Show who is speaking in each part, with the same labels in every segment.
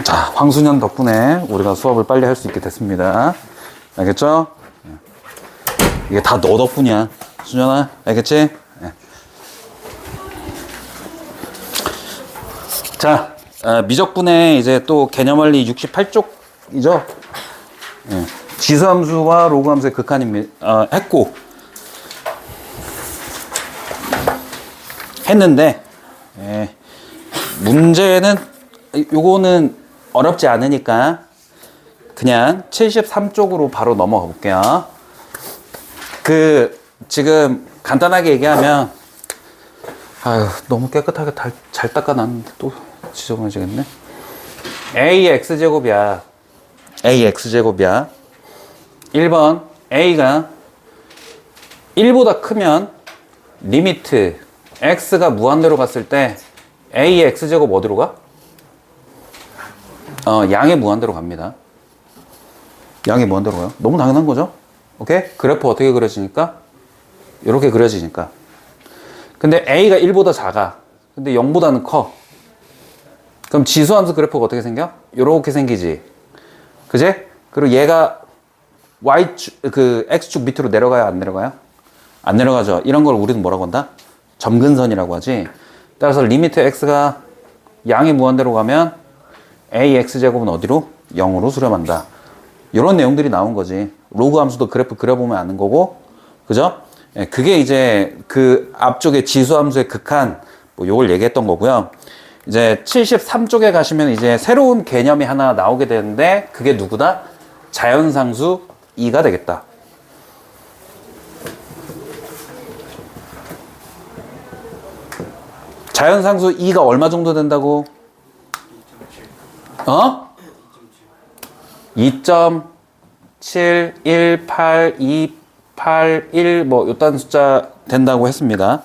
Speaker 1: 자, 황순현 덕분에 우리가 수업을 빨리 할 수 있게 됐습니다. 알겠죠? 이게 다 너 덕분이야. 순현아, 알겠지? 네. 자, 미적분의 이제 또 개념원리 68쪽이죠? 네. 지수함수와 로그함수의 극한입니다. 했고, 했는데, 문제는, 요거는 어렵지 않으니까, 그냥 73쪽으로 바로 넘어가 볼게요. 지금 간단하게 얘기하면, 아유, 너무 깨끗하게 잘 닦아놨는데 또 지저분해지겠네. AX제곱이야. AX제곱이야. 1번, A가 1보다 크면, 리미트, X가 무한대로 갔을 때, AX제곱 어디로 가? 양의 무한대로 갑니다. 양의 무한대로 가요. 너무 당연한 거죠? 오케이? 그래프 어떻게 그려지니까? 이렇게 그려지니까. 근데 A가 1보다 작아. 근데 0보다는 커. 그럼 지수함수 그래프가 어떻게 생겨? 이렇게 생기지. 그지? 그리고 얘가 X축 밑으로 내려가요? 안 내려가요? 안 내려가죠. 이런 걸 우리는 뭐라고 한다? 점근선이라고 하지. 따라서 리미트 X가 양의 무한대로 가면 AX제곱은 어디로? 0으로 수렴한다. 이런 내용들이 나온 거지. 로그 함수도 그래프 그려보면 아는 거고, 그죠? 그게 이제 그 앞쪽에 지수함수의 극한, 뭐 요걸 얘기했던 거고요. 이제 73쪽에 가시면 이제 새로운 개념이 하나 나오게 되는데, 그게 누구다? 자연상수 2가 되겠다. 자연상수 2가 얼마 정도 된다고? 2.71828 뭐 요딴 숫자 된다고 했습니다.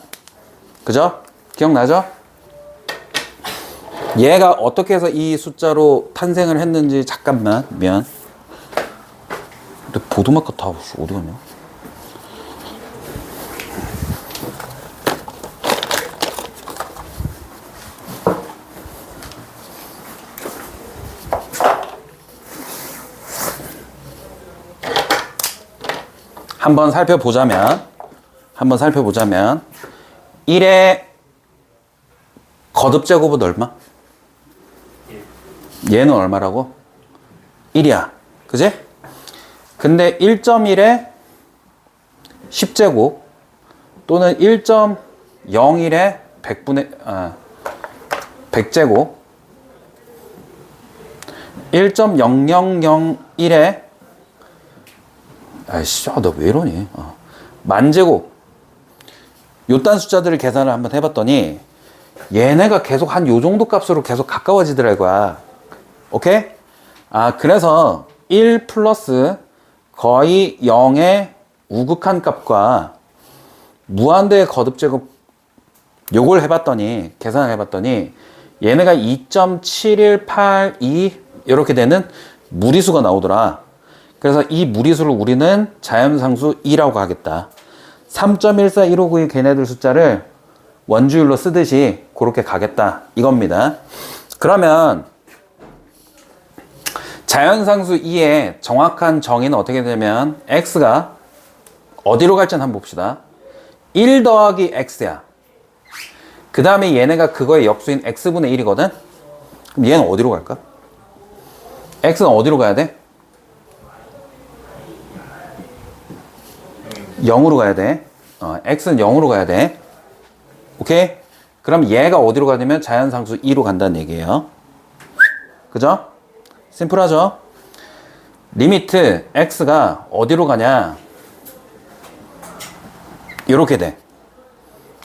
Speaker 1: 그죠? 기억나죠? 얘가 어떻게 해서 이 숫자로 탄생을 했는지 잠깐만 미안. 근데 보도마카 다 어디 갔냐? 한번 살펴보자면 1의 거듭제곱은 얼마? 얘는 얼마라고? 1이야. 그지? 근데 1.1의 10제곱 또는 1.01의 100제곱 1.0001의 아이씨, 너 왜 이러니? 만제곱. 요딴 숫자들을 계산을 한번 해봤더니, 얘네가 계속 한 요 정도 값으로 계속 가까워지더라, 이거야. 오케이? 그래서 1 플러스 거의 0의 우극한 값과 무한대의 거듭제곱, 요걸 해봤더니, 계산을 해봤더니, 얘네가 2.7182, 이렇게 되는 무리수가 나오더라. 그래서 이 무리수를 우리는 자연상수 2라고 하겠다. 3.14159의 걔네들 숫자를 원주율로 쓰듯이 그렇게 가겠다. 이겁니다. 그러면 자연상수 2의 정확한 정의는 어떻게 되냐면 x가 어디로 갈지는 한번 봅시다. 1 더하기 x야. 그 다음에 얘네가 그거의 역수인 x분의 1이거든? 그럼 얘는 어디로 갈까? x는 어디로 가야 돼? 0으로 가야 돼. x는 0으로 가야 돼. 오케이? 그럼 얘가 어디로 가냐면 자연상수 2로 간다는 얘기예요. 그죠? 심플하죠? 리미트 x가 어디로 가냐? 이렇게 돼.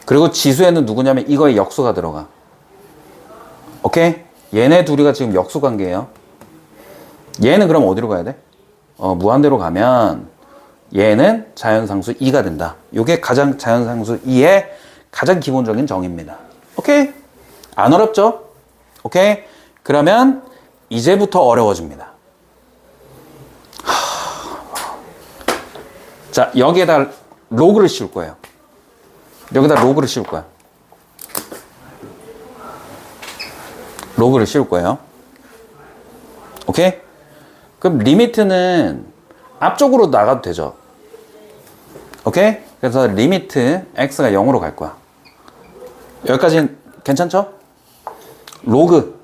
Speaker 1: 그리고 지수에는 누구냐면 이거의 역수가 들어가. 오케이? 얘네 둘이가 지금 역수 관계예요. 얘는 그럼 어디로 가야 돼? 무한대로 가면 얘는 자연상수 2가 된다. 이게 가장 자연상수 2의 가장 기본적인 정의입니다. 오케이? 안 어렵죠? 오케이? 그러면 이제부터 어려워집니다. 자, 여기에다 로그를 씌울 거예요. 여기다 로그를 씌울 거야. 로그를 씌울 거예요. 오케이? 그럼 리미트는 앞쪽으로 나가도 되죠. 오케이? 그래서 리미트 x가 0으로 갈 거야. 여기까지는 괜찮죠? 로그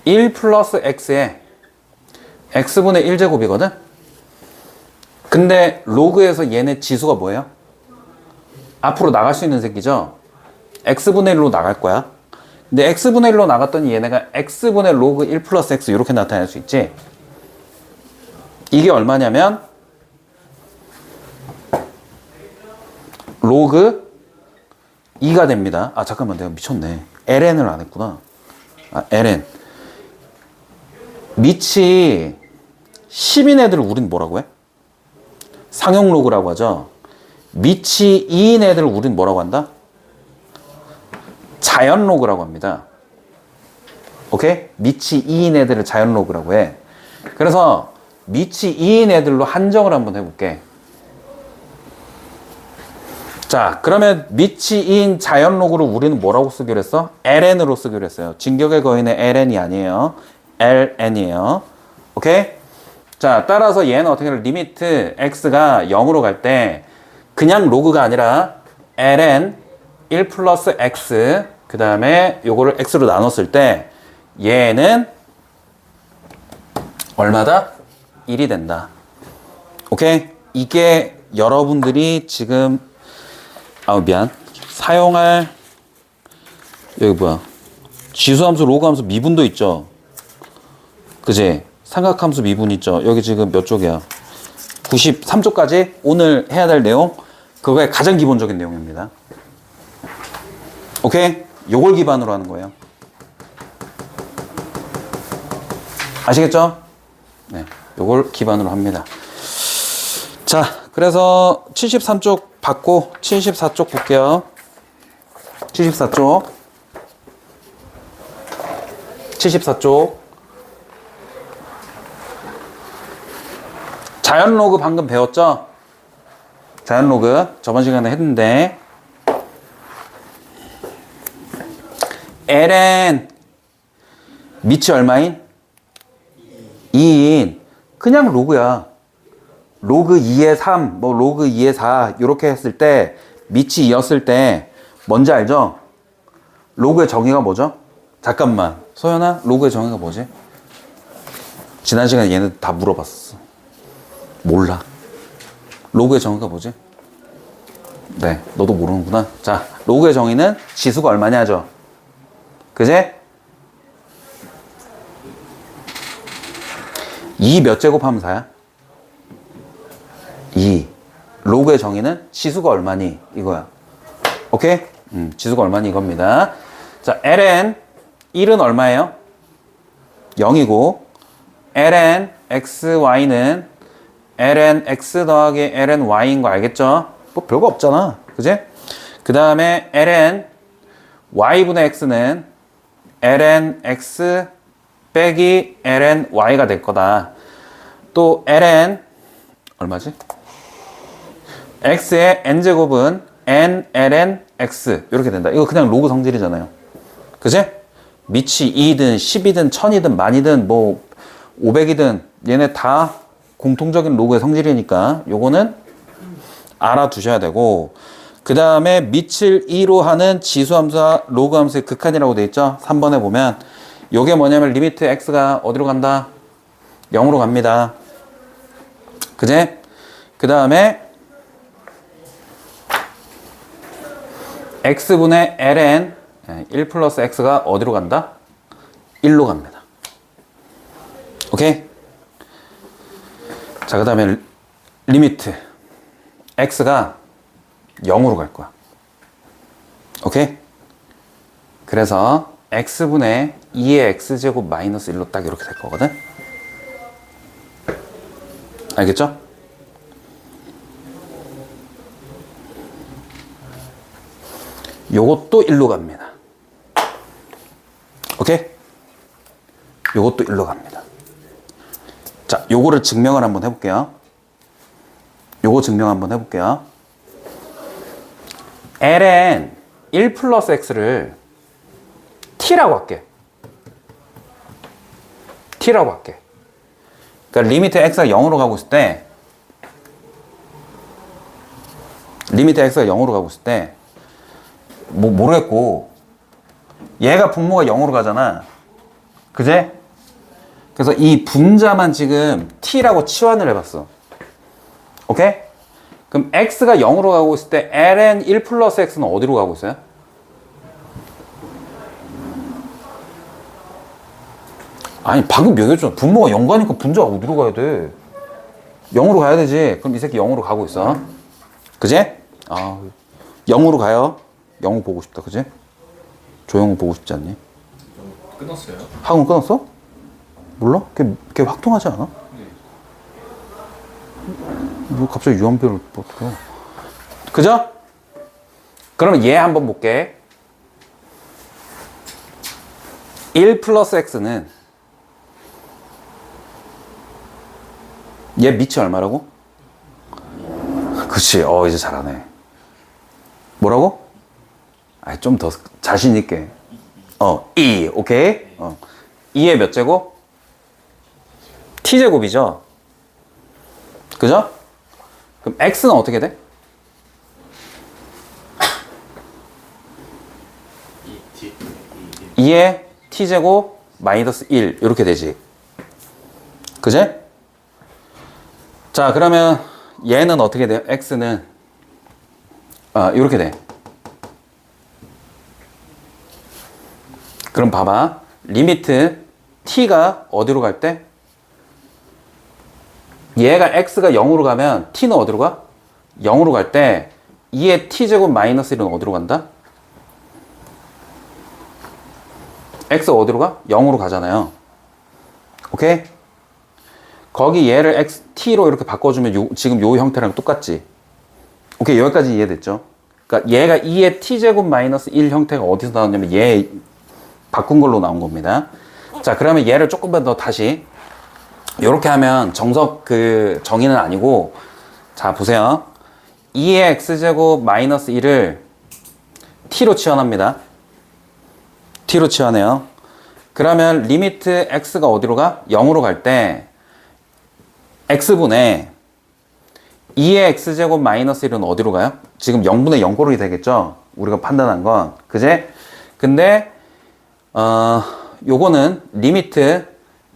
Speaker 1: 1 플러스 x에 x분의 1제곱이거든? 근데 로그에서 얘네 지수가 뭐예요? 앞으로 나갈 수 있는 새끼죠? x분의 1로 나갈 거야. 근데 x분의 1로 나갔더니 얘네가 x분의 로그 1 플러스 x 이렇게 나타낼 수 있지? 이게 얼마냐면 로그 2가 됩니다. 아 잠깐만 내가 미쳤네. ln을 안 했구나. 아 ln 밑이 10인 애들을 우린 뭐라고 해? 상용 로그라고 하죠. 밑이 2인 애들을 우린 뭐라고 한다? 자연 로그라고 합니다. 오케이? 밑이 2인 애들을 자연 로그라고 해. 그래서 밑이 2인 애들로 한정을 한번 해볼게. 자, 그러면 밑이 2인 자연 로그를 우리는 뭐라고 쓰기로 했어? ln으로 쓰기로 했어요. 진격의 거인의 ln이 아니에요. ln이에요. 오케이? 자, 따라서 얘는 어떻게 해요? 리미트 x가 0으로 갈 때 그냥 로그가 아니라 ln 1 플러스 x 그 다음에 요거를 x로 나눴을 때 얘는 얼마다? 1이 된다. 오케이? 이게 여러분들이 지금 사용할 여기 뭐야 지수함수 로그함수 미분도 있죠. 그지? 삼각함수 미분 있죠. 여기 지금 몇 쪽이야? 93쪽까지 오늘 해야 될 내용 그거의 가장 기본적인 내용입니다. 오케이? 요걸 기반으로 하는 거예요. 아시겠죠? 네, 요걸 기반으로 합니다. 자, 그래서 73쪽 받고 74쪽 볼게요. 74쪽 74쪽 자연 로그 방금 배웠죠? 자연 로그 저번 시간에 했는데 ln 밑이 얼마인? 2인 그냥 로그야. 로그 2의 3, 뭐 로그 2의 4 이렇게 했을 때 밑이 2였을 때 뭔지 알죠? 로그의 정의가 뭐죠? 잠깐만 소연아 로그의 정의가 뭐지? 지난 시간에 얘네 다 물어봤었어. 몰라. 로그의 정의가 뭐지? 네, 너도 모르는구나. 자, 로그의 정의는 지수가 얼마냐죠? 그제? 2 몇 제곱 하면 4야? 2. 로그의 정의는 지수가 얼마니? 이거야. 오케이? 지수가 얼마니? 이겁니다. 자, ln 1은 얼마예요? 0이고 ln xy는 ln x 더하기 ln y인 거 알겠죠? 뭐 별거 없잖아. 그지? 그 다음에 ln y분의 x는 ln x 빼기 ln y가 될 거다. 또 ln 얼마지? x의 n제곱은 n ln x 이렇게 된다. 이거 그냥 로그 성질이잖아요. 그지? 밑이 2든 10이든 1000이든 만이든 뭐 500이든 얘네 다 공통적인 로그의 성질이니까 요거는 알아두셔야 되고 그 다음에 밑을 2로 하는 지수함수와 로그함수의 극한이라고 돼 있죠. 3번에 보면 요게 뭐냐면 리미트 x가 어디로 간다? 0으로 갑니다. 그제? 그 다음에 x분의 ln 1 플러스 x가 어디로 간다? 1로 갑니다. 오케이? 자, 그 다음에 리미트 x가 0으로 갈 거야. 오케이? 그래서 x분의 2의 x제곱 마이너스 1로 딱 이렇게 될 거거든? 알겠죠? 요것도 1로 갑니다. 오케이? 요것도 1로 갑니다. 자, 요거를 증명을 한번 해볼게요. 요거 증명 한번 해볼게요. ln 1 플러스 x를 t라고 할게. t라고 할게. 그러니까 리미트 x가 0으로 가고 있을 때 뭐 모르겠고 얘가 분모가 0으로 가잖아. 그제? 그래서 이 분자만 지금 t라고 치환을 해봤어. 오케이? 그럼 x가 0으로 가고 있을 때 ln 1 플러스 x는 어디로 가고 있어요? 아니 방금 얘기했잖아. 분모가 0 가니까 분자가 어디로 가야 돼? 0으로 가야 되지. 그럼 이 새끼 0으로 가고 있어. 그지? 아, 0으로 가요. 0 보고 싶다. 그지? 조영우 보고 싶지 않니?
Speaker 2: 끊었어요?
Speaker 1: 학원 끊었어? 몰라? 걔 확통하지 않아?
Speaker 2: 네.
Speaker 1: 뭐 갑자기 유한별을 어떡해. 그죠? 그러면 얘 한번 볼게. 1 플러스 x는 얘 밑이 얼마라고? 그치. 이제 잘하네. 뭐라고? 좀 더 자신 있게. 2. 오케이. 2의 몇 제곱? t제곱이죠. 그죠? 그럼 x는 어떻게 돼? 2의 t제곱 마이너스 1 이렇게 되지. 그제? 자, 그러면 얘는 어떻게 돼요? x는 이렇게 돼. 그럼 봐봐. 리미트 t가 어디로 갈 때? 얘가 x가 0으로 가면 t는 어디로 가? 0으로 갈 때 2의 t제곱 마이너스 1은 어디로 간다? x 어디로 가? 0으로 가잖아요. 오케이? 거기 얘를 x, t로 이렇게 바꿔주면 지금 요 형태랑 똑같지? 오케이, 여기까지 이해됐죠? 그러니까 얘가 2의 t제곱 마이너스 1 형태가 어디서 나왔냐면 얘 바꾼 걸로 나온 겁니다. 자, 그러면 얘를 조금만 더 다시 이렇게 하면 정석 정의는 아니고, 자, 보세요. 2의 x제곱 마이너스 1을 t로 치환합니다. t로 치환해요. 그러면 리미트 x가 어디로 가? 0으로 갈 때 x분의 2의 x제곱 마이너스 1은 어디로 가요? 지금 0분의 0꼴이 되겠죠? 우리가 판단한 건. 그제? 근데 요거는 리미트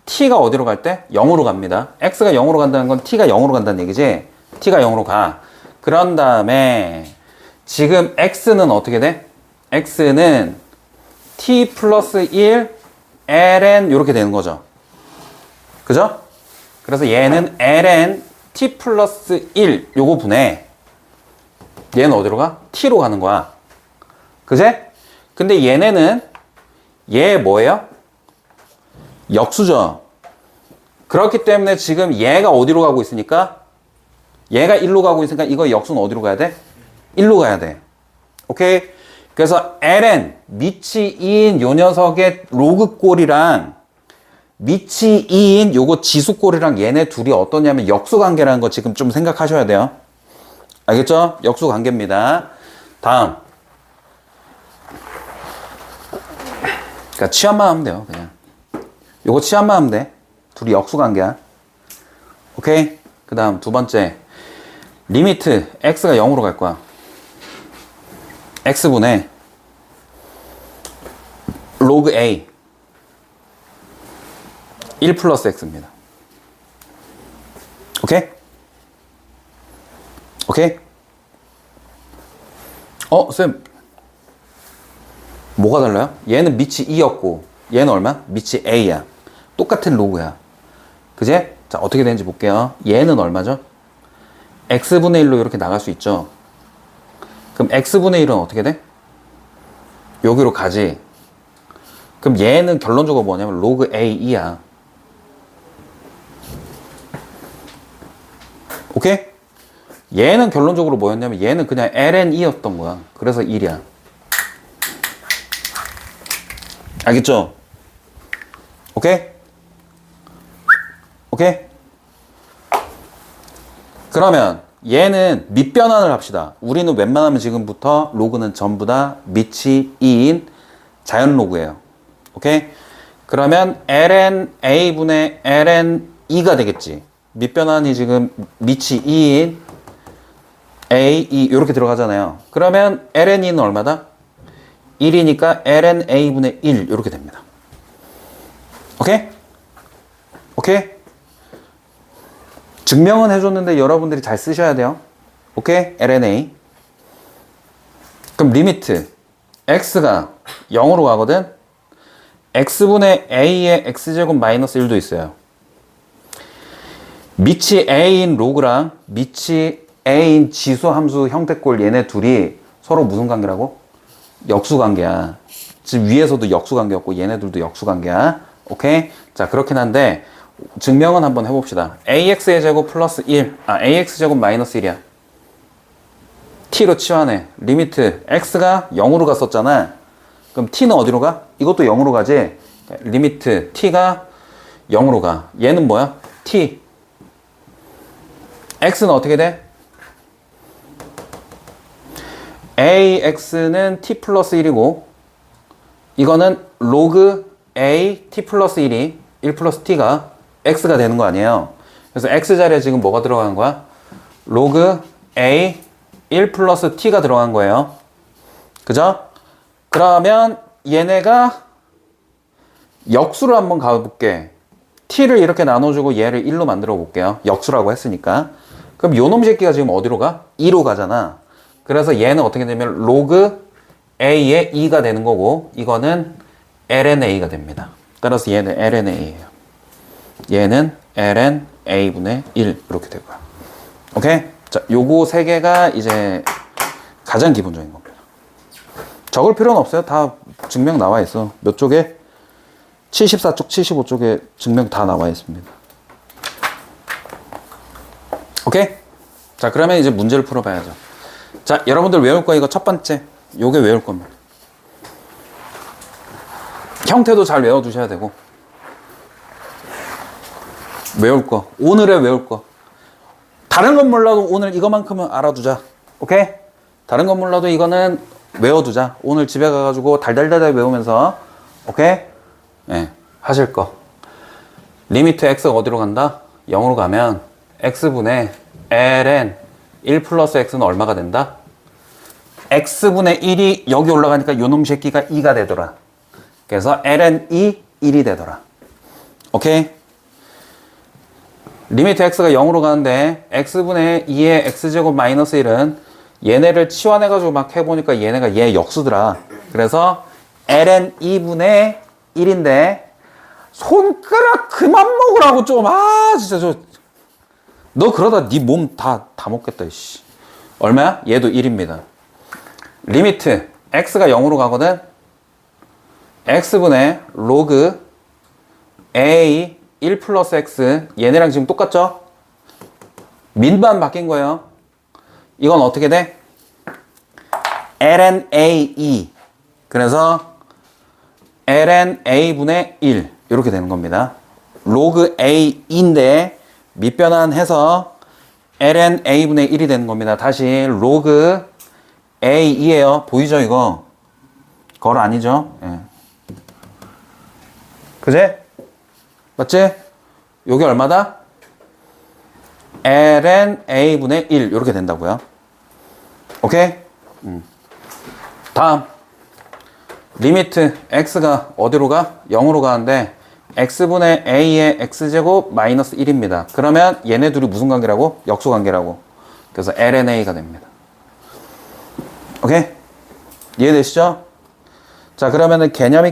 Speaker 1: t가 어디로 갈 때? 0으로 갑니다. x가 0으로 간다는 건 t가 0으로 간다는 얘기지? t가 0으로 가. 그런 다음에 지금 x는 어떻게 돼? x는 t 플러스 1 ln 이렇게 되는 거죠. 그죠? 그래서 얘는 ln t 플러스 1 요거 분해. 얘는 어디로 가? t로 가는 거야. 그제? 근데 얘네는 얘 뭐예요? 역수죠. 그렇기 때문에 지금 얘가 어디로 가고 있으니까 얘가 1로 가고 있으니까 이거 역수는 어디로 가야 돼? 1로 가야 돼. 오케이? 그래서 ln 밑이 2인 요 녀석의 로그 꼴이랑 밑이 2인 요거 지수 꼴이랑 얘네 둘이 어떠냐면 역수 관계라는 거 지금 좀 생각하셔야 돼요. 알겠죠? 역수 관계입니다. 다음. 그러니까 치환만 하면 돼요. 그냥 요거 치환만 하면 돼. 둘이 역수 관계야. 오케이? 그 다음 두 번째. 리미트 x가 0으로 갈 거야. x분의 로그 a 1 플러스 x입니다. 오케이? 오케이? 쌤. 뭐가 달라요? 얘는 밑이 2였고 얘는 얼마? 밑이 a야. 똑같은 로그야. 그제? 자, 어떻게 되는지 볼게요. 얘는 얼마죠? x분의 1로 이렇게 나갈 수 있죠. 그럼 x분의 1은 어떻게 돼? 여기로 가지. 그럼 얘는 결론적으로 뭐냐면 로그 a2야. 오케이? 얘는 결론적으로 뭐였냐면 얘는 그냥 ln2였던 거야. 그래서 1이야. 알겠죠? 오케이? 오케이? 그러면 얘는 밑변환을 합시다. 우리는 웬만하면 지금부터 로그는 전부 다 밑이 2인 자연 로그예요. 오케이? 그러면 ln a분의 ln 2가 되겠지. 밑변환이 지금 밑이 2인 a, 2 이렇게 들어가잖아요. 그러면 ln 2는 얼마다? 1이니까 ln a분의 1 이렇게 됩니다. 오케이? 오케이? 증명은 해줬는데 여러분들이 잘 쓰셔야 돼요. 오케이? ln a. 그럼 리미트 x가 0으로 가거든. x분의 a의 x제곱 마이너스 1도 있어요. 밑이 a인 로그랑 밑이 a인 지수함수 형태꼴 얘네 둘이 서로 무슨 관계라고? 역수관계야. 지금 위에서도 역수관계였고 얘네들도 역수관계야. 오케이? 자, 그렇긴 한데 증명은 한번 해봅시다. ax의 제곱 플러스 1, ax 제곱 마이너스 1이야. t로 치환해. 리미트 x가 0으로 갔었잖아. 그럼 t는 어디로 가? 이것도 0으로 가지. 리미트 t가 0으로 가. 얘는 뭐야? t. x는 어떻게 돼? ax는 t 플러스 1이고 이거는 로그 a t 플러스 1이 1 플러스 t가 x가 되는 거 아니에요. 그래서 x 자리에 지금 뭐가 들어간 거야? 로그 a 1 플러스 t가 들어간 거예요. 그죠? 그러면 얘네가 역수를 한번 가볼게. t를 이렇게 나눠주고 얘를 1로 만들어 볼게요. 역수라고 했으니까. 그럼 요놈 새끼가 지금 어디로 가? 2로 가잖아. 그래서 얘는 어떻게 되면 로그 a의 2가 되는 거고 이거는 ln a가 됩니다. 따라서 얘는 ln a예요. 얘는 ln a분의 1 이렇게 되고요. 오케이? 자, 요거 세 개가 이제 가장 기본적인 겁니다. 적을 필요는 없어요. 다 증명 나와 있어. 몇 쪽에? 74쪽, 75쪽에 증명 다 나와 있습니다. 오케이? 자, 그러면 이제 문제를 풀어봐야죠. 자, 여러분들 외울 거 이거 첫 번째. 요게 외울 겁니다. 형태도 잘 외워두셔야 되고. 외울 거. 오늘의 외울 거. 다른 건 몰라도 오늘 이거만큼은 알아두자. 오케이? 다른 건 몰라도 이거는 외워두자. 오늘 집에 가가지고 달달달달 외우면서. 오케이? 네, 하실 거. 리미트 x가 어디로 간다? 0으로 가면 x분의 ln 1 플러스 x는 얼마가 된다? x분의 1이 여기 올라가니까 요놈 새끼가 2가 되더라. 그래서 ln 2, 1이 되더라. 오케이? 리미트 x가 0으로 가는데 x분의 2의 x제곱 마이너스 1은 얘네를 치환해가지고 막 해보니까 얘네가 얘 역수더라. 그래서 ln 2분의 1인데 손가락 그만 먹으라고 좀. 진짜 너 그러다 네 몸 다 먹겠다. 씨. 얼마야? 얘도 1입니다. 리미트 x가 0으로 가거든. x분의 로그 a 1 플러스 x 얘네랑 지금 똑같죠? 민반 바뀐 거예요. 이건 어떻게 돼? ln a 2 그래서 ln a분의 1 이렇게 되는 겁니다. 로그 a인데 밑변환해서 ln a분의 1이 되는 겁니다. 다시 로그 a2예요. 보이죠 이거? 걸 아니죠? 예. 그제? 맞지? 요게 얼마다? ln a분의 1 이렇게 된다고요. 오케이? 다음 리미트 x가 어디로 가? 0으로 가는데 x분의 a의 x제곱 마이너스 1입니다. 그러면 얘네 둘이 무슨 관계라고? 역수관계라고. 그래서 ln a가 됩니다. 오케이? 이해되시죠? 자, 그러면은 개념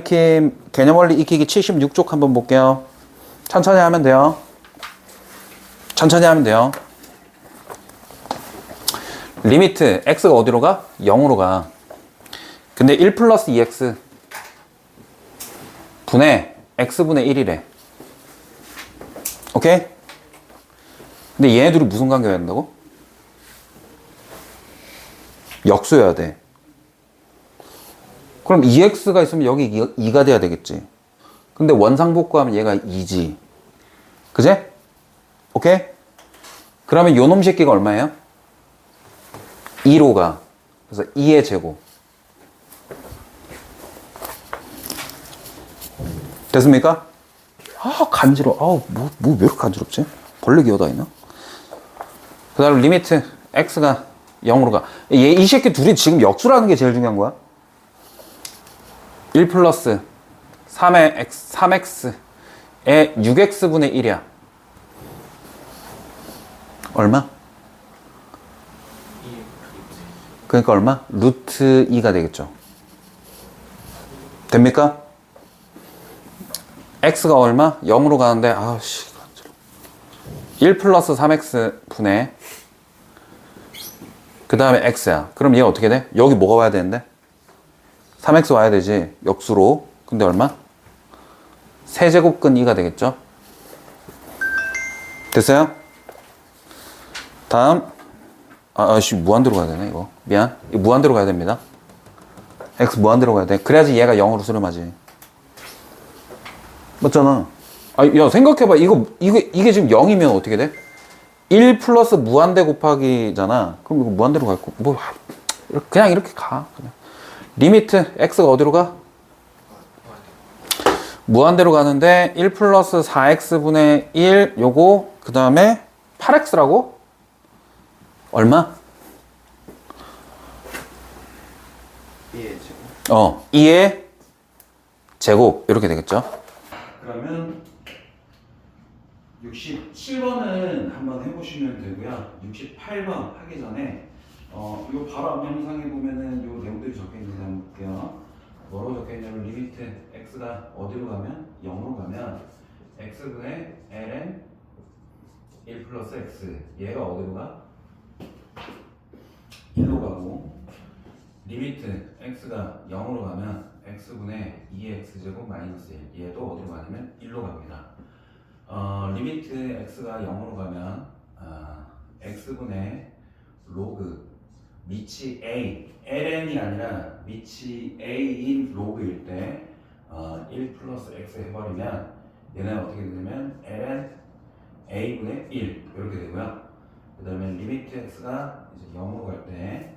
Speaker 1: 원리 익히기 76쪽 한번 볼게요. 천천히 하면 돼요. 천천히 하면 돼요. 리미트 x가 어디로 가? 0으로 가. 근데 1 플러스 2x 분의 x분의 1이래. 오케이? 근데 얘네들이 무슨 관계가 된다고? 역수여야 돼. 그럼 2x가 있으면 여기 2가 돼야 되겠지. 근데 원상복구하면 얘가 2지. 그제? 오케이? 그러면 요놈 새끼가 얼마예요? 2로 가. 그래서 2의 제곱. 됐습니까? 아, 간지러워. 왜 이렇게 간지럽지? 벌레 기어다니나? 그 다음 리미트 x가 0으로 가. 이 새끼 둘이 지금 역수라는 게 제일 중요한 거야. 1 플러스 3x의 6x분의 1이야. 얼마? 그러니까 얼마? 루트 2가 되겠죠. 됩니까? x가 얼마? 0으로 가는데 아씨 1 플러스 3x분의 그 다음에 x야. 그럼 얘가 어떻게 돼? 여기 뭐가 와야 되는데? 3x 와야 되지. 역수로. 근데 얼마? 세제곱근 2가 되겠죠? 됐어요? 다음 아씨 무한대로 가야 되네 이거. 미안. 이거 무한대로 가야 됩니다. x 무한대로 가야 돼. 그래야지 얘가 0으로 수렴하지. 맞잖아. 야 생각해봐. 이게 지금 0이면 어떻게 돼? 1 플러스 무한대 곱하기잖아. 그럼 이거 무한대로 갈 거. 뭐 그냥 이렇게 가. 그냥. 리미트 x가 어디로 가? 무한대로 가는데 1 플러스 4x분의 1 요거 그 다음에 8x라고? 얼마?
Speaker 2: 2의 제곱.
Speaker 1: 2의 제곱 이렇게 되겠죠. 그러면 67번은 한번 해보시면 되고요. 68번 하기 전에 이거 바로 앞 영상에 보면은 요 내용들이 적혀 있는지 한번 볼게요. 뭐로 적혀 있냐면 리미트 x가 어디로 가면 0으로 가면 x분의 ln 1 플러스 x 얘가 어디로 가? 1로 가고 리미트 x가 0으로 가면 x분의 2x제곱 마이너스 1 얘도 어디로 가냐면 1로 갑니다. 리미트 x가 0으로 가면 x분의 로그 미치 a ln이 아니라 미치 a인 로그일 때 1 플러스 x 해버리면 얘는 어떻게 되냐면 ln a분의 1 이렇게 되고요. 그 다음에 리미트 x가 이제 0으로 갈 때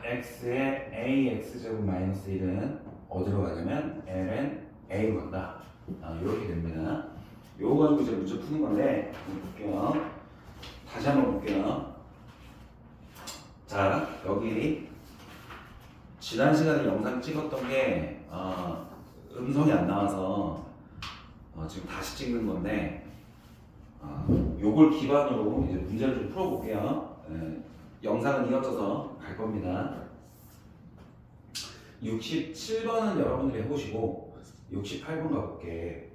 Speaker 1: x의 ax제곱 마이너스 1은 어디로 가냐면 ln a로 간다. 이렇게 됩니다. 요거 가지고 이제 문제 푸는 건데 볼게요. 다시 한번 볼게요. 자, 여기 지난 시간에 영상 찍었던 게 음성이 안 나와서 지금 다시 찍는 건데 요걸 기반으로 이제 문제를 좀 풀어볼게요. 영상은 이어져서 갈 겁니다. 67번은 여러분들이 해보시고 68번 가볼게.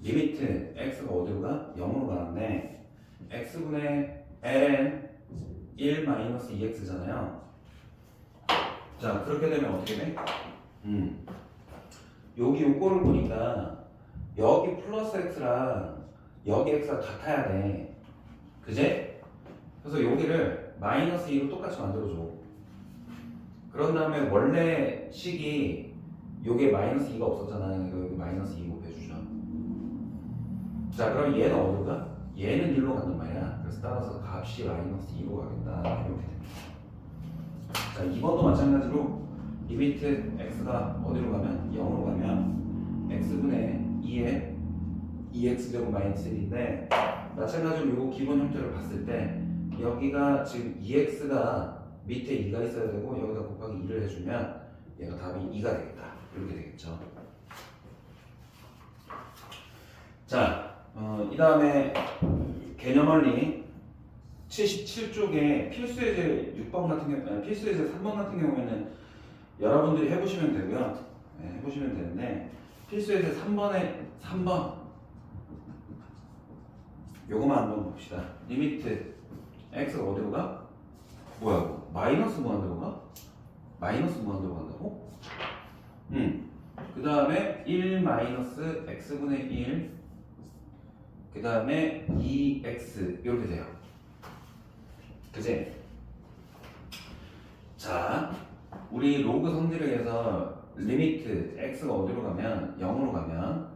Speaker 1: 리미트 x가 어디로 가? 0으로 가는데 x분의 ln 1 마이너스 2x잖아요. 자, 그렇게 되면 어떻게 돼? 여기 요거를 보니까 여기 플러스 x랑 여기 x가 같아야 돼. 그제? 그래서 여기를 마이너스 2로 똑같이 만들어줘. 그런 다음에 원래 식이 요게 마이너스 2가 없었잖아요. 여기 마이너스 2 곱해주죠. 자, 그럼 얘는 어디로 가? 얘는 1로 간단 말이야. 그래서 따라서 값이 마이너스 2로 가겠다. 이렇게 됩니다. 자, 2번도 마찬가지로 리미트 x가 어디로 가면? 0으로 가면 x분의 2의 2x제곱 마이너스 1인데 마찬가지로 요 기본 형태를 봤을 때 여기가 지금 2x가 밑에 2가 있어야 되고 여기다 곱하기 2를 해주면 얘가 답이 2가 되겠다. 이렇게 되겠죠. 자, 이 다음에 개념원리 77쪽에 필수예제 6번 같은 경우, 필수예제 3번 같은 경우에는 여러분들이 해보시면 되고요. 네, 해보시면 되는데 필수예제 3번 요거만 한번 봅시다. 리미트 x가 어디로 가? 뭐야? 마이너스 무한대로 가? 마이너스 무한대로 간다고? 그 다음에 1 마이너스 x분의 1 그 다음에 2x 이렇게 돼요. 그치? 자, 우리 로그 성질에서 리미트 x가 어디로 가면 0으로 가면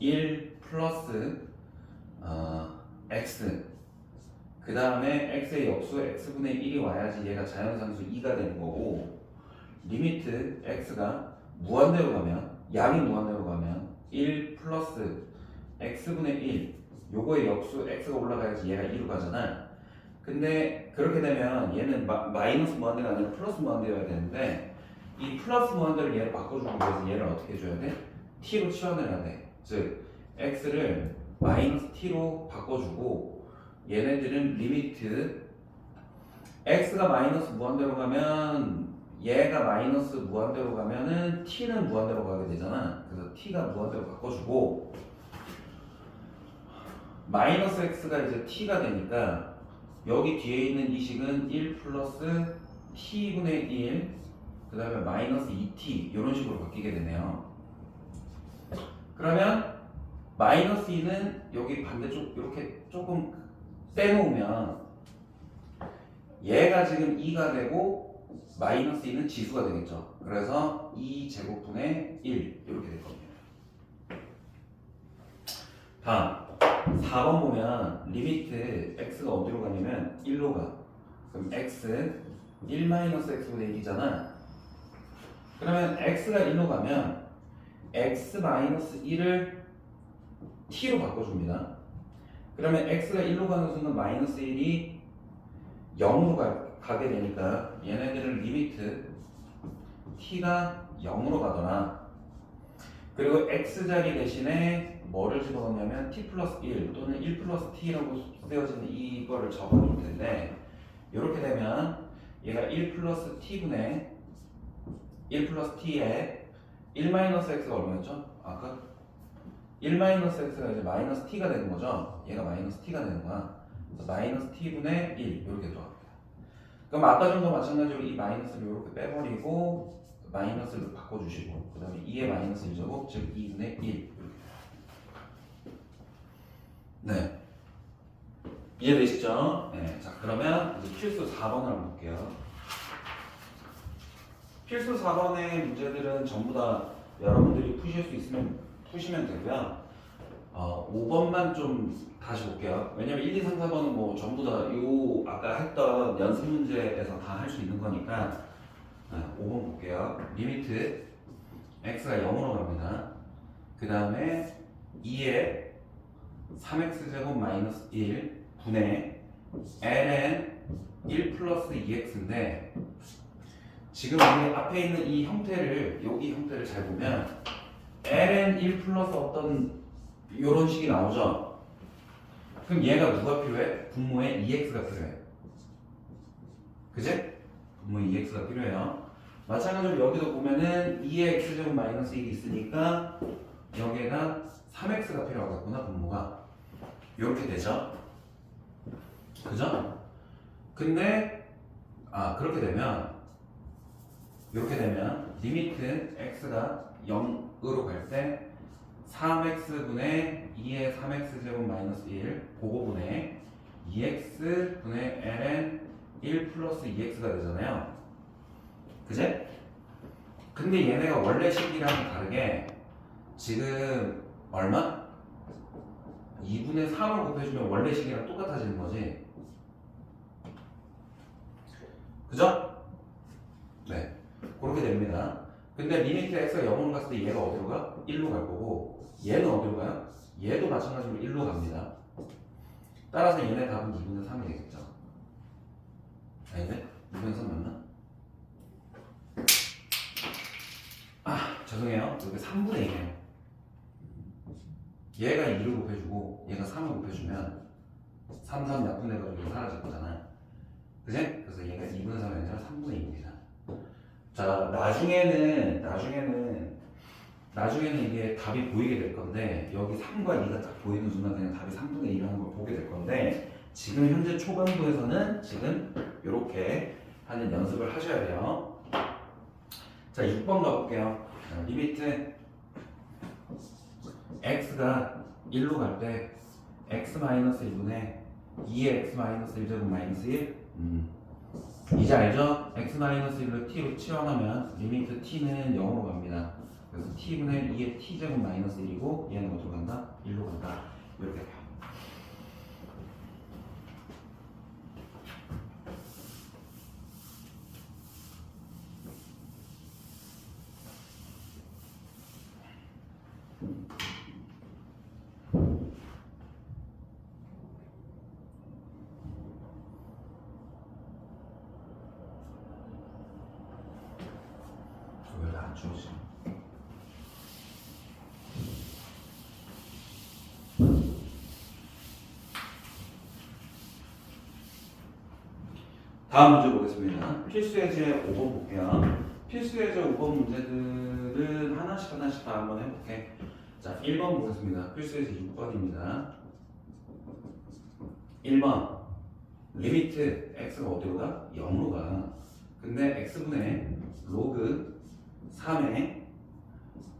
Speaker 1: 1 플러스 x 그 다음에 x의 역수 x분의 1이 와야지 얘가 자연상수 2가 되는 거고 리미트 x가 무한대로 가면 양이 무한대로 가면 1 플러스 x분의 1 요거의 역수 x가 올라가야지 얘가 2로 가잖아. 근데 그렇게 되면 얘는 마이너스 무한대가 아니라 플러스 무한대여야 되는데 이 플러스 무한대를 얘를 바꿔주기 위해서 얘를 어떻게 해줘야 돼? t로 치환해야 돼. 즉 x를 마이너스 t로 바꿔주고 얘네들은 리미트 x가 마이너스 무한대로 가면 얘가 마이너스 무한대로 가면은 t는 무한대로 가게 되잖아. 그래서 t가 무한대로 바꿔주고 마이너스 x가 이제 t가 되니까 여기 뒤에 있는 이 식은 1 플러스 t분의 1 그 다음에 마이너스 2t 이런 식으로 바뀌게 되네요. 그러면 마이너스 2는 여기 반대쪽 이렇게 조금 떼놓으면 얘가 지금 2가 되고 마이너스 2는 지수가 되겠죠. 그래서 2제곱분의 1 이렇게 될 겁니다. 다음 4번 보면 리미트 x가 어디로 가냐면 1로 가. 그럼 x 1-x분의 1이잖아. 그러면 x가 1로 가면 x-1을 t로 바꿔줍니다. 그러면 x가 1로 가는 순간 마이너스 1이 0으로 가게 되니까 얘네들은 리미트 t가 0으로 가더라. 그리고 x자리 대신에 뭐를 집어넣냐면 t 플러스 1 또는 1 플러스 t라고 쓰여지는 이거를 적어줄 텐데 이렇게 되면 얘가 1 플러스 t분의 1 플러스 t에 1 마이너스 x가 얼마였죠? 아까 1 마이너스 x가 이제 마이너스 t가 되는 거죠. 얘가 마이너스 t가 되는 거야. 그래서 마이너스 t분의 1 이렇게 들어갑니다. 그럼 아까 전과 마찬가지로 이 마이너스를 이렇게 빼버리고 마이너스를 바꿔주시고 그 다음에 2의 마이너스 1제곱 즉 2분의 1 이렇게. 네. 이해되시죠? 네. 자, 그러면 이제 필수 4번을 한번 볼게요. 필수 4번의 문제들은 전부 다 여러분들이 푸실 수 있으면 푸시면 되고요. 5번만 좀 다시 볼게요. 왜냐면 1, 2, 3, 4번은 뭐 전부 다 요 아까 했던 연습 문제에서 다 할 수 있는 거니까 5번 볼게요. 리미트 x가 0으로 갑니다. 그 다음에 2에 3x제곱 마이너스 1 분의 ln 1 플러스 2x인데 지금 우리 앞에 있는 이 형태를 여기 형태를 잘 보면 ln 1 플러스 어떤 요런 식이 나오죠. 그럼 얘가 누가 필요해? 분모에 2x가 필요해. 그제? 분모에 2x가 필요해요. 마찬가지로 여기도 보면은 2의 x제곱 마이너스 1이 있으니까 여기에다 3x가 필요하겠구나. 분모가 이렇게 되죠. 그죠? 근데 그렇게 되면 이렇게 되면 리미트 x가 0으로 갈 때 3x분의 2의 3x제곱 마이너스 1 그거분의 2x분의 ln 1 플러스 2x가 되잖아요. 그제? 근데 얘네가 원래 식이랑 다르게 지금 얼마? 2분의 3을 곱해주면 원래 식이랑 똑같아지는 거지. 그죠? 네. 그렇게 됩니다. 근데 리미트 x가 0으로 갔을 때 얘가 어디로 가? 1로 갈 거고 얘는 어디로 가요? 얘도 마찬가지로 1로 갑니다. 따라서 얘네 답은 2분의 3이 되겠죠. 아닌데? 2분의 3 맞나? 죄송해요. 여기 3분의 1이에요. 얘가 2를 곱해주고 얘가 3을 곱해주면 3, 3 약분해가지고 사라질 거잖아. 그지? 그래서 얘가 2분의 3이 아니라 3분의 2입니다. 자, 나중에는 이게 답이 보이게 될 건데 여기 3과 2가 딱 보이는 순간 그냥 답이 3분의 1이라는 걸 보게 될 건데 지금 현재 초반부에서는 지금 이렇게 하는 연습을 하셔야 돼요. 자, 6번 가볼게요. 리미트 x가 1로 갈 때 x-1분의 2의 x-1제곱 마이너스 1 이제 알죠? x-1을 t로 치환하면 리미트 t는 0으로 갑니다. 그래서 t분의 2의 t제곱 마이너스 1이고 얘는 어디로 간다? 1로 간다. 이렇게 돼요. 맞춰지. 다음 문제 보겠습니다. 필수 예제 5번 볼게요. 필수 예제 5번 문제들은 하나씩 다 한번 해볼게. 자, 1번 보겠습니다. 필수 예제 6번입니다. 1번 리미트 x가 어디로 가? 0으로 가. 근데 x분의 로그 3의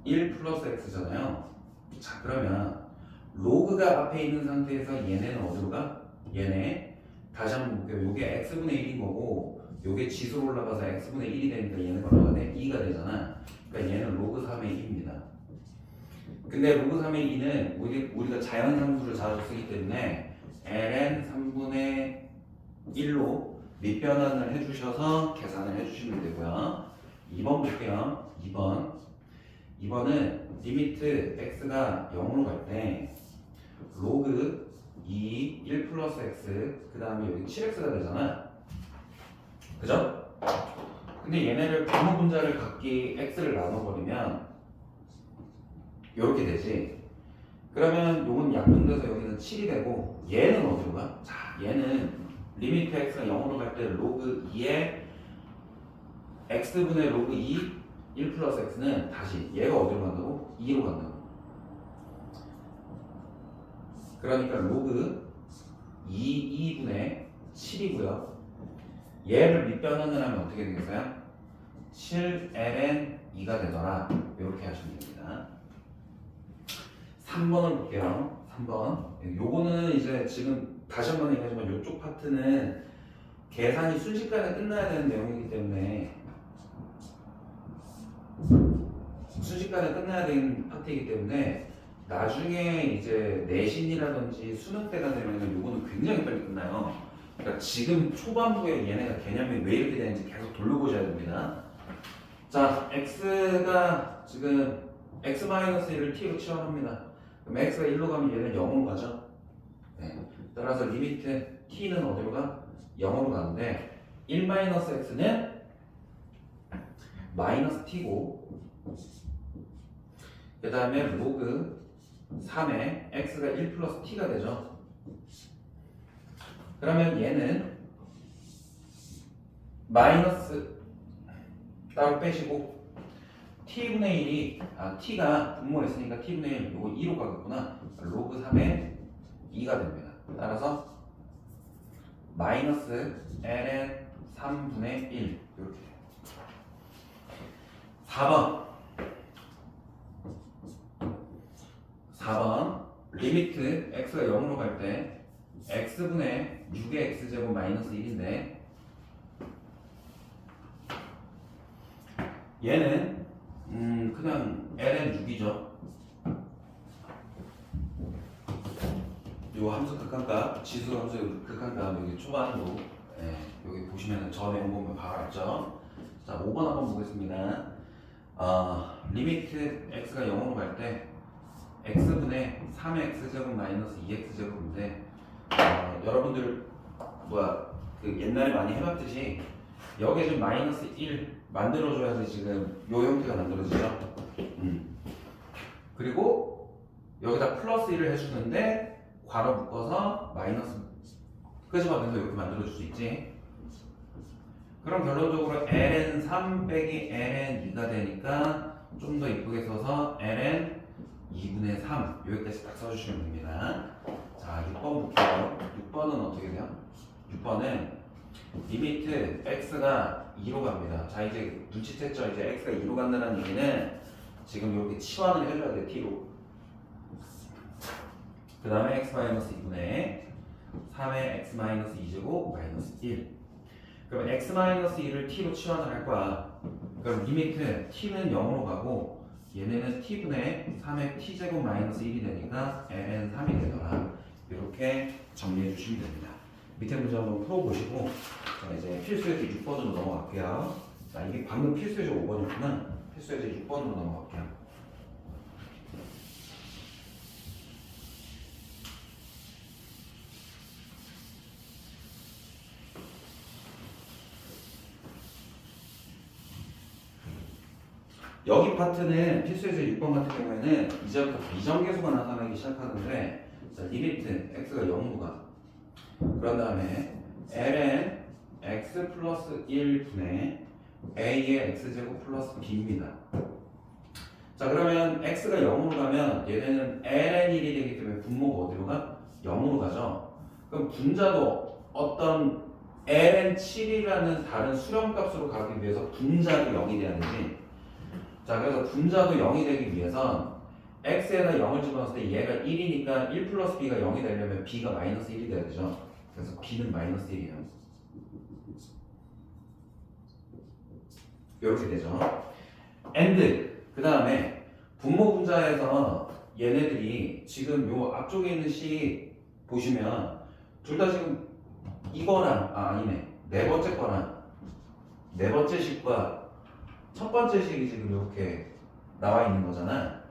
Speaker 1: 1 플러스 x잖아요. 자, 그러면 로그가 앞에 있는 상태에서 얘네는 어디로 가? 얘네 다시 한번 볼게요. 요게 x분의 1인 거고 요게 지수로 올라가서 x분의 1이 되니까 얘는 뭐라고 돼? 2가 되잖아. 그러니까 얘는 로그 3의 1입니다. 근데 로그 3의 2는 우리가 자연상수를 자주 쓰기 때문에 ln 3분의 1로 밑변환을 해주셔서 계산을 해주시면 되고요. 2번 볼게요. 2번은 리미트 x가 0으로 갈 때 로그 2, 1 플러스 x 그 다음에 여기 7x가 되잖아. 그죠? 근데 얘네를 분모 분자를 각기 x를 나눠버리면 이렇게 되지. 그러면 요건 약분돼서 여기는 7이 되고 얘는 어디로 가? 자, 얘는 리미트 x가 0으로 갈 때 로그 2에 x분의 로그 2 1 플러스 x는 다시 얘가 어디로 간다고? 2로 간다고. 그러니까 로그 2분의 7이고요. 얘를 밑변환을 하면 어떻게 되겠어요? 7ln 2가 되더라. 이렇게 하시면 됩니다. 3번을 볼게요. 3번. 요거는 이제 지금 다시 한번 얘기하지만 이쪽 파트는 계산이 순식간에 끝나야 되는 내용이기 때문에 순식간에 끝나야 되는 파트이기 때문에 나중에 이제 내신이라든지 수능 때가 되면 요거는 굉장히 빨리 끝나요. 그러니까 지금 초반부에 얘네가 개념이 왜 이렇게 되는지 계속 돌려보셔야 됩니다. 자, x가 지금 x-1을 t로 치환합니다. 그럼 x가 1로 가면 얘는 0으로 가죠. 네. 따라서 리미트 t는 어디로 가? 0으로 가는데 1-x는 마이너스 t고 그 다음에 로그 3에 x가 1 플러스 t가 되죠. 그러면 얘는 마이너스 따로 빼시고 t분의 1이 t가 분모했으니까 t분의 1 요거 2로 가겠구나. 로그 3에 2가 됩니다. 따라서 마이너스 ln 3분의 1 이렇게 돼요. 4번 리미트 x가 0으로 갈 때 x분의 6의 x제곱 마이너스 1인데 얘는 그냥 ln 6이죠. 요 함수 극한값, 지수 함수 극한값 여기 초반으로 여기 보시면 저 내용 보면 바로 알죠. 자, 5번 한번 보겠습니다. 리미트 x가 0으로 갈 때 x분의 3x제곱 마이너스 2x제곱인데 여러분들 그 옛날에 많이 해봤듯이 여기에 지금 마이너스 1 만들어줘야지 지금 요 형태가 만들어지죠. 그리고 여기다 플러스 1을 해주는데 괄호 묶어서 마이너스 끄집어내서 이렇게 만들어줄 수 있지. 그럼 결론적으로 ln 3 빼기 ln 2가 되니까 좀 더 이쁘게 써서 ln 2분의 3 여기까지 딱 써주시면 됩니다. 자, 6번 볼게요. 6번은 어떻게 돼요? 6번은 리미트 x가 2로 갑니다. 자, 이제 눈치챘죠? 이제 x가 2로 간다는 얘기는 지금 이렇게 치환을 해줘야 돼, t로. 그 다음에 x-2분의 3의 x-2제곱 마이너스 1. 그럼 x-1을 t로 치환을 할 거야. 그럼 리미트 t는 0으로 가고 얘네는 t분의 3의 t제곱 마이너스 1이 되니까 ln 3이 되더라. 이렇게 정리해 주시면 됩니다. 밑에 문제 한번 풀어보시고 자, 이제 필수예제 6번으로 넘어갈게요. 자, 이게 방금 필수예제 5번이었구나. 필수예제 6번으로 넘어갈게요. 여기 파트는 필수예제 6번 같은 경우에는 이제부터 비정계수가 나타나기 시작하는데 자, 리미트 x가 0으로 가. 그런 다음에 ln x 플러스 1분의 a의 x제곱 플러스 b입니다. 자 그러면 x가 0으로 가면 얘네는 ln 1이 되기 때문에 분모가 어디로 가? 0으로 가죠. 그럼 분자도 어떤 ln 7이라는 다른 수렴값으로 가기 위해서 분자도 0이 돼야 되지. 자 그래서 분자도 0이 되기 위해선 x에다 0을 집어넣었을 때 얘가 1이니까 1 플러스 b가 0이 되려면 b가 마이너스 1이 돼야 되죠. 그래서 b는 마이너스 1이에요. 이렇게 되죠. and 그 다음에 분모 분자에서 얘네들이 지금 요 앞쪽에 있는 식 보시면 둘 다 지금 이거랑 아니네 네 번째 거랑 네 번째 식과 첫 번째 식이 지금 이렇게 나와 있는 거잖아.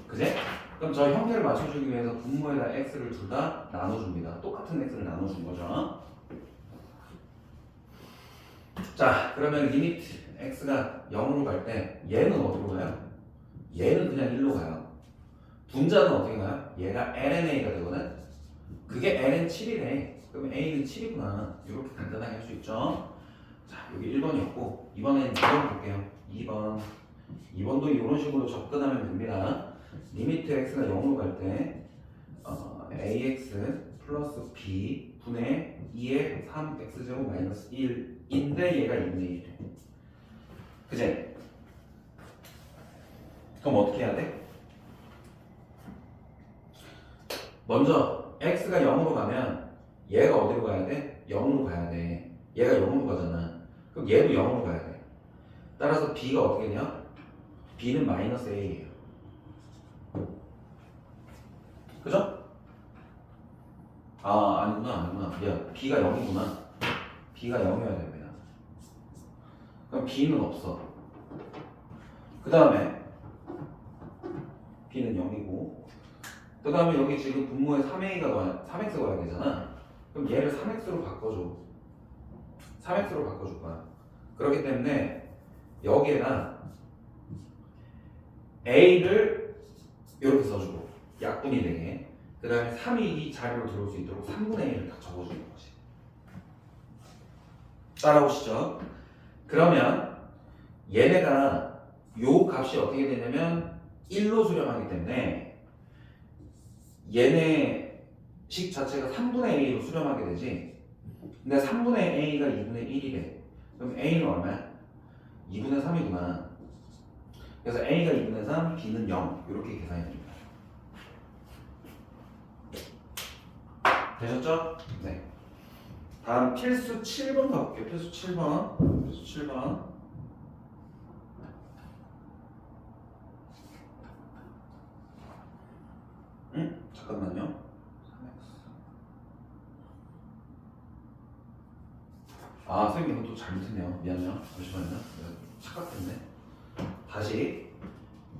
Speaker 1: 그제? 그럼 저 형태를 맞춰주기 위해서 분모에다 x를 둘 다 나눠줍니다. 똑같은 x를 나눠준 거죠. 자, 그러면 리미트 x가 0으로 갈 때 얘는 어디로 가요? 얘는 그냥 1로 가요. 분자는 어떻게 가요? 얘가 lna가 되거든? 그게 ln7이래. 그럼 a는 7이구나. 이렇게 간단하게 할 수 있죠. 자, 여기 1번이었고 2번엔 2번 볼게요. 2번도 이런 식으로 접근하면 됩니다. 리미트 x가 0으로 갈 때 ax 플러스 b 분의 2의 3x제곱 마이너스 1인데 얘가 2분의 1. 그제? 그럼 어떻게 해야 돼? 먼저 x가 0으로 가면 얘가 어디로 가야 돼? 0으로 가야 돼. 얘가 0으로 가잖아. 그럼 얘도 0으로 가야 돼. 따라서 b가 어떻게 되냐? b는 마이너스 a예요. 그죠? 아 아니구나. 야 b가 0이구나. b가 0이어야 됩니다. 그럼 b는 없어. 그 다음에 b는 0이고 그 다음에 여기 지금 분모에 3x가 와야 되잖아. 그럼 얘를 3x로 바꿔줘. 3x로 바꿔줄 거야. 그렇기 때문에 여기에다 a를 이렇게 써주고 약분이 되게 그 다음에 3이 이 자리로 들어올 수 있도록 3분의 1을 다 적어주는 거지. 따라오시죠. 그러면 얘네가 요 값이 어떻게 되냐면 1로 수렴하기 때문에 얘네 식 자체가 3분의 a로 수렴하게 되지. 근데 3분의 a가 2분의 1이래. 그럼 a는 얼마야? 2분의 3이구나. 그래서 a가 2분의 3, b는 0 이렇게 계산이 됩니다. 되셨죠? 네. 다음 필수 7번 가볼게요. 필수 7번. 잠깐만요. 아, 선생님 이거 또 잘못했네요. 미안해요. 잠시만요. 내가 착각했네. 다시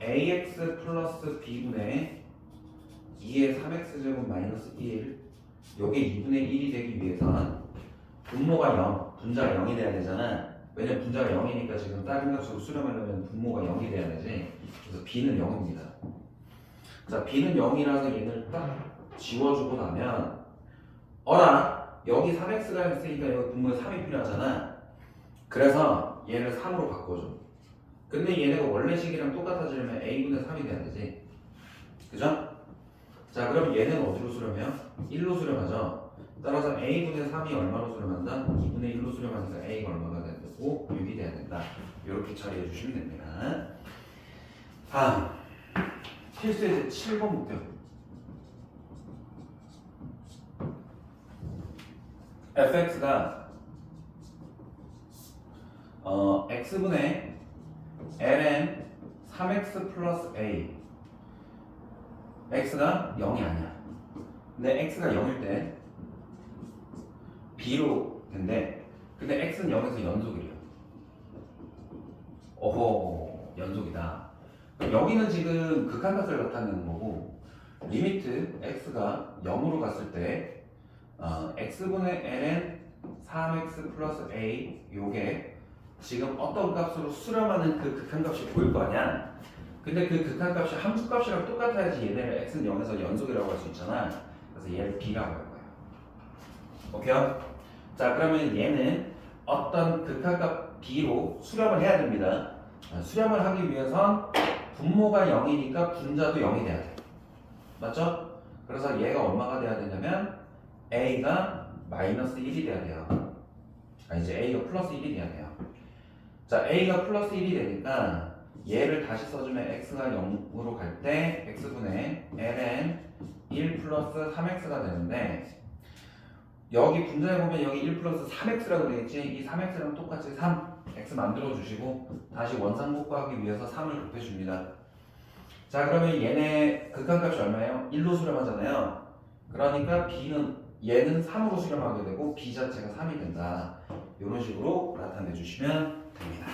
Speaker 1: ax 플러스 b분의 2의 3x제곱 마이너스 1 요게 2분의 1이 되기 위해서는 분모가 0, 분자가 0이 돼야 되잖아. 왜냐면 분자가 0이니까 지금 다른 값으로 수렴하려면 분모가 0이 돼야 되지. 그래서 b는 0입니다. 자, b는 0이라서 얘를 딱 지워주고 나면 어라 여기 3x가 있으니까 여기 분모에 3이 필요하잖아. 그래서 얘를 3으로 바꿔줘. 근데 얘네가 원래 식이랑 똑같아지려면 a분의 3이 돼야 되지. 그죠? 자 그럼 얘는 어디로 수렴해요? 1로 수렴하죠. 따라서 a분의 3이 얼마로 수렴한다? 2분의 1로 수렴하니까 a가 얼마가 되고 6이 돼야 된다. 이렇게 처리해 주시면 됩니다. 다음 필수의 7번 볼게요. fx가 x분의 ln 3x 플러스 a x가 0이 아니야. 근데 x가 0일 때 b로 된대. 근데 x는 0에서 연속이래요. 오호 연속이다. 여기는 지금 극한값을 나타내는 거고 리미트 x가 0으로 갔을 때 x분의 ln 3x 플러스 a 요게 지금 어떤 값으로 수렴하는 그 극한값이 보일 거 아니야. 근데 그 극한값이 함수값이랑 똑같아야지 얘네를 x는 0에서 연속이라고 할 수 있잖아. 그래서 얘를 b라고 할 거야. 오케이요? 자, 그러면 얘는 어떤 극한값 b로 수렴을 해야 됩니다. 수렴을 하기 위해선 분모가 0이니까 분자도 0이 돼야 돼. 맞죠? 그래서 얘가 얼마가 돼야 되냐면 a가 마이너스 1이 돼야 돼요. 이제 a가 플러스 1이 돼야 돼요. 자, a가 플러스 1이 되니까 얘를 다시 써주면 x가 0으로 갈 때 x분의 ln 1 플러스 3x가 되는데 여기 분자에 보면 여기 1 플러스 3x라고 되어있지. 이 3x랑 똑같이 3 x 만들어 주시고 다시 원상복구하기 위해서 3을 곱해줍니다. 자, 그러면 얘네 극한값이 얼마예요? 1로 수렴하잖아요. 그러니까 b는 얘는 3으로 수렴하게 되고 b 자체가 3이 된다. 이런 식으로 나타내 주시면 됩니다.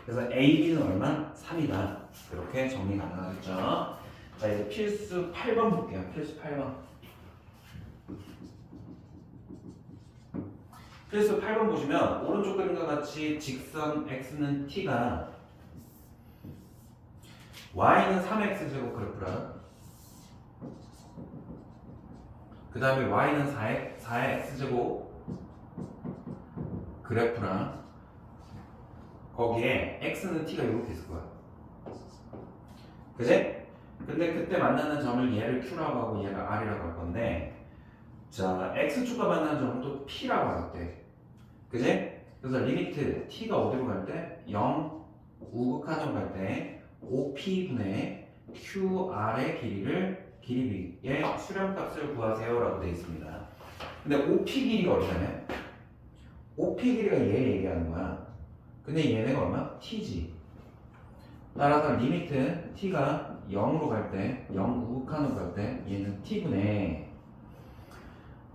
Speaker 1: 그래서 a, b는 얼마? 3이다. 이렇게 정리 가능하겠죠. 자, 이제 필수 8번 볼게요. 필수 8번. 필수 8번 보시면 오른쪽 그림과 같이 직선 x는 t가 y는 3x제곱 그래프라 그 다음에 y는 4x제곱 그래프라 거기에 x는 t가 이렇게 있을 거야. 그지? 근데 그때 만나는 점을 얘를 q라고 하고 얘를 r이라고 할 건데 자, x축과 만나는 점을 또 p라고 하겠대. 그지? 그래서 리미트 t가 어디로 갈 때? 0 우극한으로 갈 때 5p분의 qr의 길이의 수렴값을 구하세요 라고 되어 있습니다. 근데 5p 길이가 얼마냐? 5p 길이가 얘 얘기하는 거야. 근데 얘네가 얼마? t지. 따라서 리미트 t가 0으로 갈 때, 0 우극한으로 갈 때 얘는 t분의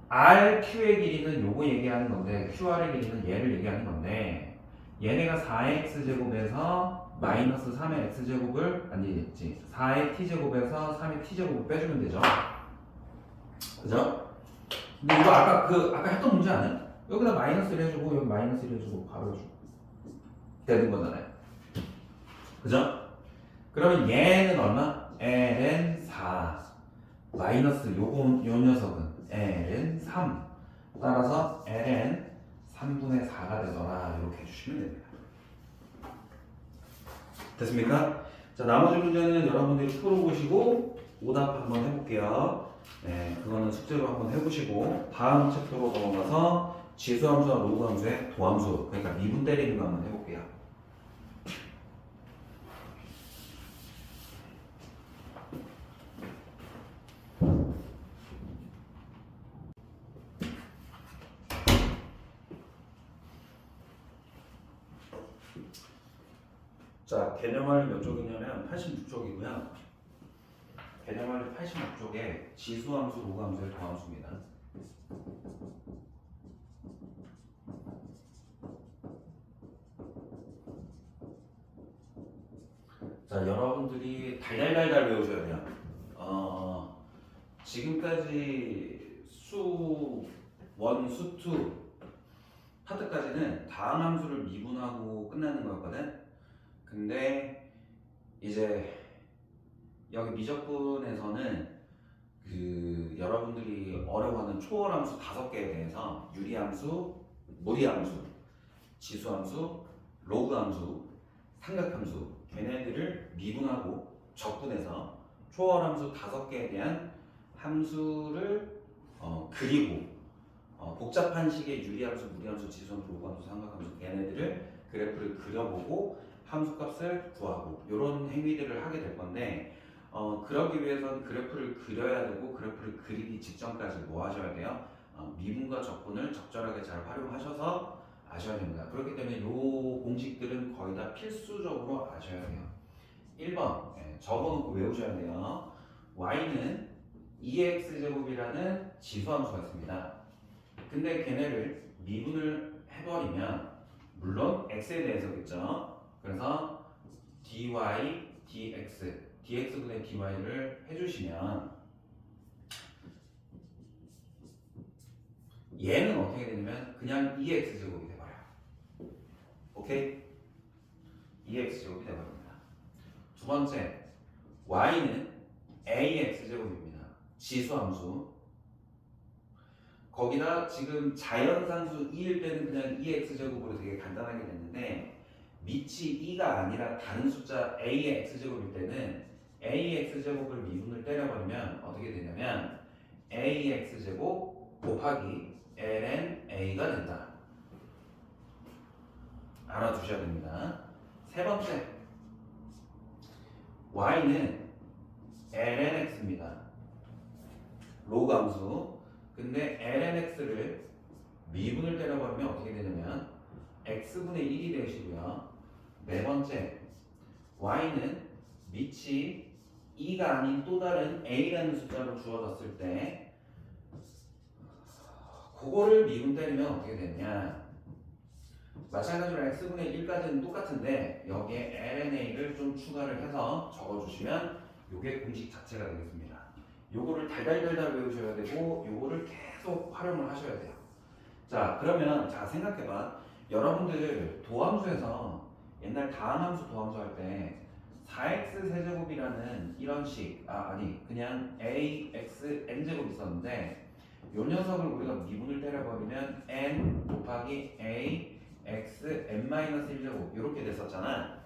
Speaker 1: RQ의 길이는 요거 얘기하는 건데 QR의 길이는 얘를 얘기하는 건데 얘네가 4x제곱에서 마이너스 3의 x제곱을 아니지 4의 t제곱에서 3의 t제곱을 빼주면 되죠. 그죠? 근데 이거 아까 했던 문제 아니야? 여기다 마이너스를 해주고 여기 마이너스를 해주고 바로 해주고 되는 거잖아요. 그죠? 그러면 얘는 얼마? ln 4 마이너스 요 녀석은 ln 3 따라서 ln 3분의 4가 되더라. 이렇게 해주시면 됩니다. 됐습니까? 자, 나머지 문제는 여러분들이 풀어보시고 오답 한번 해볼게요. 네, 그거는 숙제로 한번 해보시고 다음 챕터로 넘어가서 지수함수와 로그함수의 도함수 그러니까 미분 때리는 거 한번 해볼게요. 자, 개념할 몇 쪽이냐면 86쪽이고요. 개념할 86쪽에 지수함수, 로그함수의 도함수입니다. 자, 여러분들이 달달달달 외우셔야 돼요. 지금까지 수 1, 수 2 파트까지는 다항 함수를 미분하고 끝나는 거였거든. 근데 이제 여기 미적분에서는 그 여러분들이 어려워하는 초월함수 5개에 대해서 유리함수, 무리함수, 지수함수, 로그함수, 삼각함수 걔네들을 미분하고 적분해서 초월함수 5개에 대한 함수를 그리고 복잡한 식의 유리함수, 무리함수, 지수함수, 로그함수, 삼각함수 걔네들을 그래프를 그려보고 함수값을 구하고 이런 행위들을 하게 될 건데 그러기 위해서는 그래프를 그려야 되고 그래프를 그리기 직전까지 뭐 하셔야 돼요? 미분과 적분을 적절하게 잘 활용하셔서 아셔야 됩니다. 그렇기 때문에 이 공식들은 거의 다 필수적으로 아셔야 돼요. 1번 적어놓고 외우셔야 돼요. y는 2x제곱이라는 지수함수가 있습니다. 근데 걔네를 미분을 해버리면 물론 x에 대해서겠죠. 그래서 dy, dx, dx분의 dy를 해주시면 얘는 어떻게 되냐면 그냥 2x제곱이 돼버려요. 오케이? 2x제곱이 되어버립니다. 두 번째, y는 ax제곱입니다. 지수함수. 거기다 지금 자연상수 2일 때는 그냥 2x제곱으로 되게 간단하게 됐는데 밑이 2가 아니라 다른 숫자 a의 x제곱일 때는 ax제곱을 미분을 때려버리면 어떻게 되냐면 ax제곱 곱하기 ln a가 된다. 알아두셔야 됩니다. 세 번째, y는 ln x입니다. 로그 함수. 근데 ln x를 미분을 때려버리면 어떻게 되냐면 x분의 1이 되시고요. 네 번째, y는 밑이 2가 아닌 또 다른 a라는 숫자로 주어졌을 때 그거를 미분 때리면 어떻게 되냐, 마찬가지로 x분의 1까지는 똑같은데 여기에 lnA를 좀 추가를 해서 적어주시면 이게 공식 자체가 되겠습니다. 요거를 달달달달 외우셔야 되고 요거를 계속 활용을 하셔야 돼요. 자, 그러면 자 생각해봐. 여러분들 도함수에서 옛날 다항함수 도함수 할 때 4x 세제곱이라는 이런 식, 그냥 ax n제곱 있었는데 요 녀석을 우리가 미분을 때려버리면 n 곱하기 a x n-1제곱 이렇게 됐었잖아.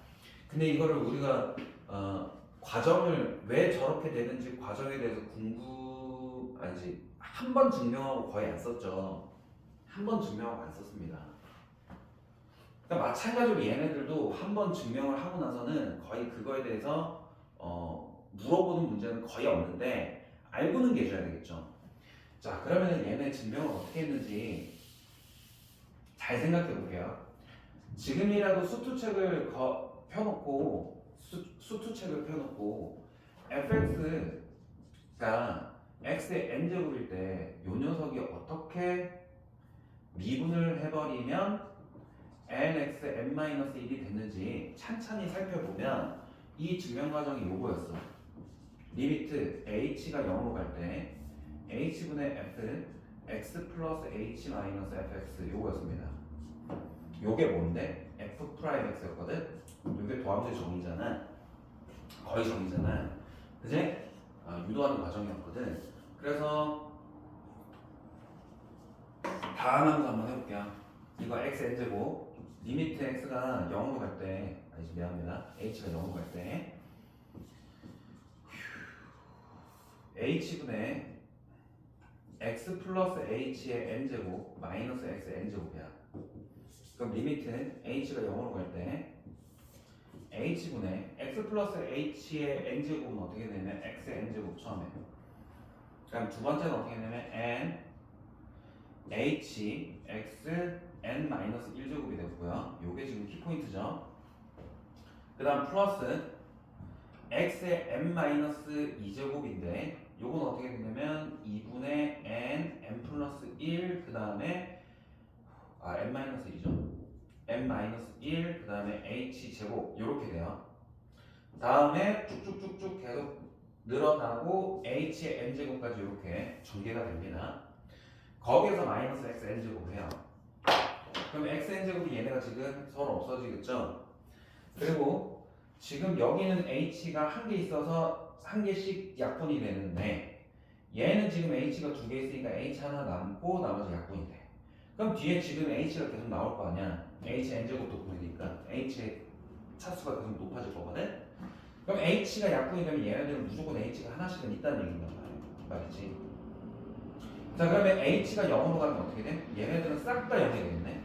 Speaker 1: 근데 이거를 우리가 과정을 왜 저렇게 되는지 과정에 대해서 한 번 증명하고 거의 안 썼죠. 한 번 증명하고 안 썼습니다. 그러니까 마찬가지로 얘네들도 한 번 증명을 하고 나서는 거의 그거에 대해서 물어보는 문제는 거의 없는데 알고는 계셔야 되겠죠. 자, 그러면 얘네 증명을 어떻게 했는지 잘 생각해 볼게요. 지금이라도 수투책을 펴놓고 수투책을 펴놓고 fx가 x의 n제곱일 때 요 녀석이 어떻게 미분을 해버리면 nx n-1이 됐는지 찬찬히 살펴보면 이 증명 과정이 요거였어. 리미트 h가 0으로 갈 때 h분의 f x 플러스 h 마이너스 fx 요거였습니다. 요게 뭔데? f 프라임 x였거든? 요게 도함수의 정의잖아. 거의 정의잖아. 그지? 유도하는 과정이었거든. 그래서 다음 함수 한번 해볼게요. 이거 x n제곱 리미트 x가 0으로 갈 때, 미안합니다. h가 0으로 갈 때 h분의 x 플러스 h의 n제곱 마이너스 x n제곱이야. 그럼 리미트는 h가 0으로 갈 때 h분의 x 플러스 h의 n제곱은 어떻게 되냐면 x의 n제곱 처음에. 그럼 두 번째는 어떻게 되냐면 n h x n-1제곱이 되고요. 요게 지금 키포인트죠. 그 다음 플러스 x의 n-2제곱인데 요건 어떻게 되냐면 2분의 n 플러스 1 그 다음에 n-1이죠. n-1 그 다음에 h제곱 요렇게 돼요. 다음에 쭉쭉쭉쭉 계속 늘어나고 h의 n제곱까지 이렇게 전개가 됩니다. 거기에서 마이너스 x n제곱을 해요. 그럼 x n제곱이 얘네가 지금 서로 없어지겠죠? 그리고 지금 여기는 h가 한 개 있어서 한 개씩 약분이 되는데 얘는 지금 h가 두 개 있으니까 h 하나 남고 나머지 약분이 돼. 그럼 뒤에 지금 h가 계속 나올 거 아니야. h n제곱도 보이니까 h의 차수가 계속 높아질 거거든? 그럼 h가 약분이 되면 얘네들은 무조건 h가 하나씩은 있다는 얘기인단 말이지. 자, 그러면 h가 0으로 가면 어떻게 돼? 얘네들은 싹 다 0이 되겠네.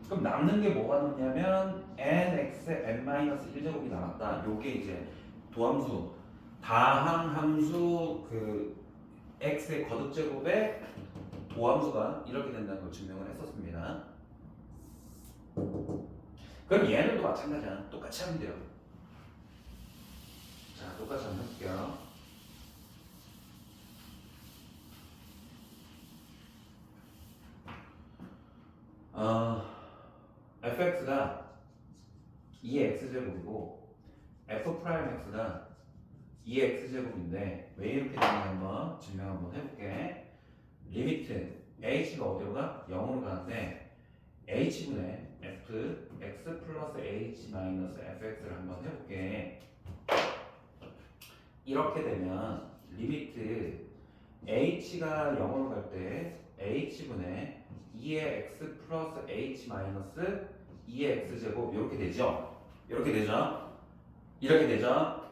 Speaker 1: 그럼 남는 게 뭐가 남냐면 nx n-1제곱이 남았다. 요게 이제 도함수 다항함수 그 x의 거듭제곱에 도함수가 이렇게 된다는 걸 증명을 했었습니다. 그럼 얘네도 마찬가지야. 똑같이 하면 돼요. 자, 똑같이 한번 해볼게요. fx가 2x제곱이고 f'x가 2x제곱인데 왜 이렇게 되는지 한번 증명 한번 해볼게. 리미트 h가 어디로 가? 0으로 가는데 h분의 fx 플러스 h 마이너스 fx를 한번 해볼게. 이렇게 되면 리미트 h가 0으로 갈 때 h분의 2의 x 플러스 h 마이너스 2의 x제곱 이렇게 되죠? 이렇게 되죠? 이렇게 되죠?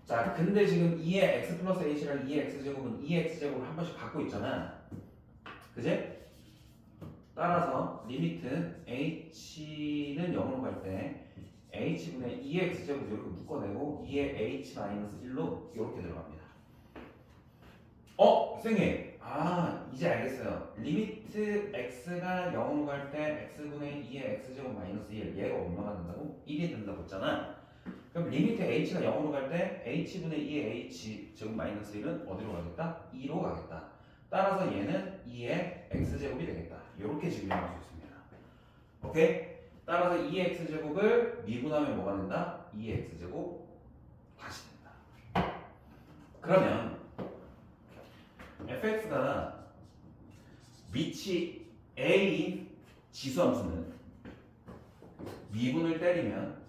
Speaker 1: 자, 근데 지금 2의 x 플러스 h랑 2의 x제곱은 2의 x제곱을 한 번씩 갖고 있잖아. 그지? 따라서 리미트 h는 0으로 갈 때 h분의 2의 x제곱 이렇게 묶어내고 2의 h 마이너스 1로 이렇게 들어갑니다. 선생님! 이제 알겠어요. 리미트 x가 0으로 갈 때 x분의 2의 x제곱 마이너스 1 얘가 얼마가 된다고? 1이 된다고 했잖아. 그럼 리미트 h가 0으로 갈 때 h분의 2의 h제곱 마이너스 1은 어디로 가겠다? 2로 가겠다. 따라서 얘는 2의 x제곱이 되겠다. 이렇게 증명할 수 있습니다. 오케이? 따라서 2의 x제곱을 미분하면 뭐가 된다? 2의 x제곱 다시 된다. 그러면 fx가 위치 a인 지수함수는 미분을 때리면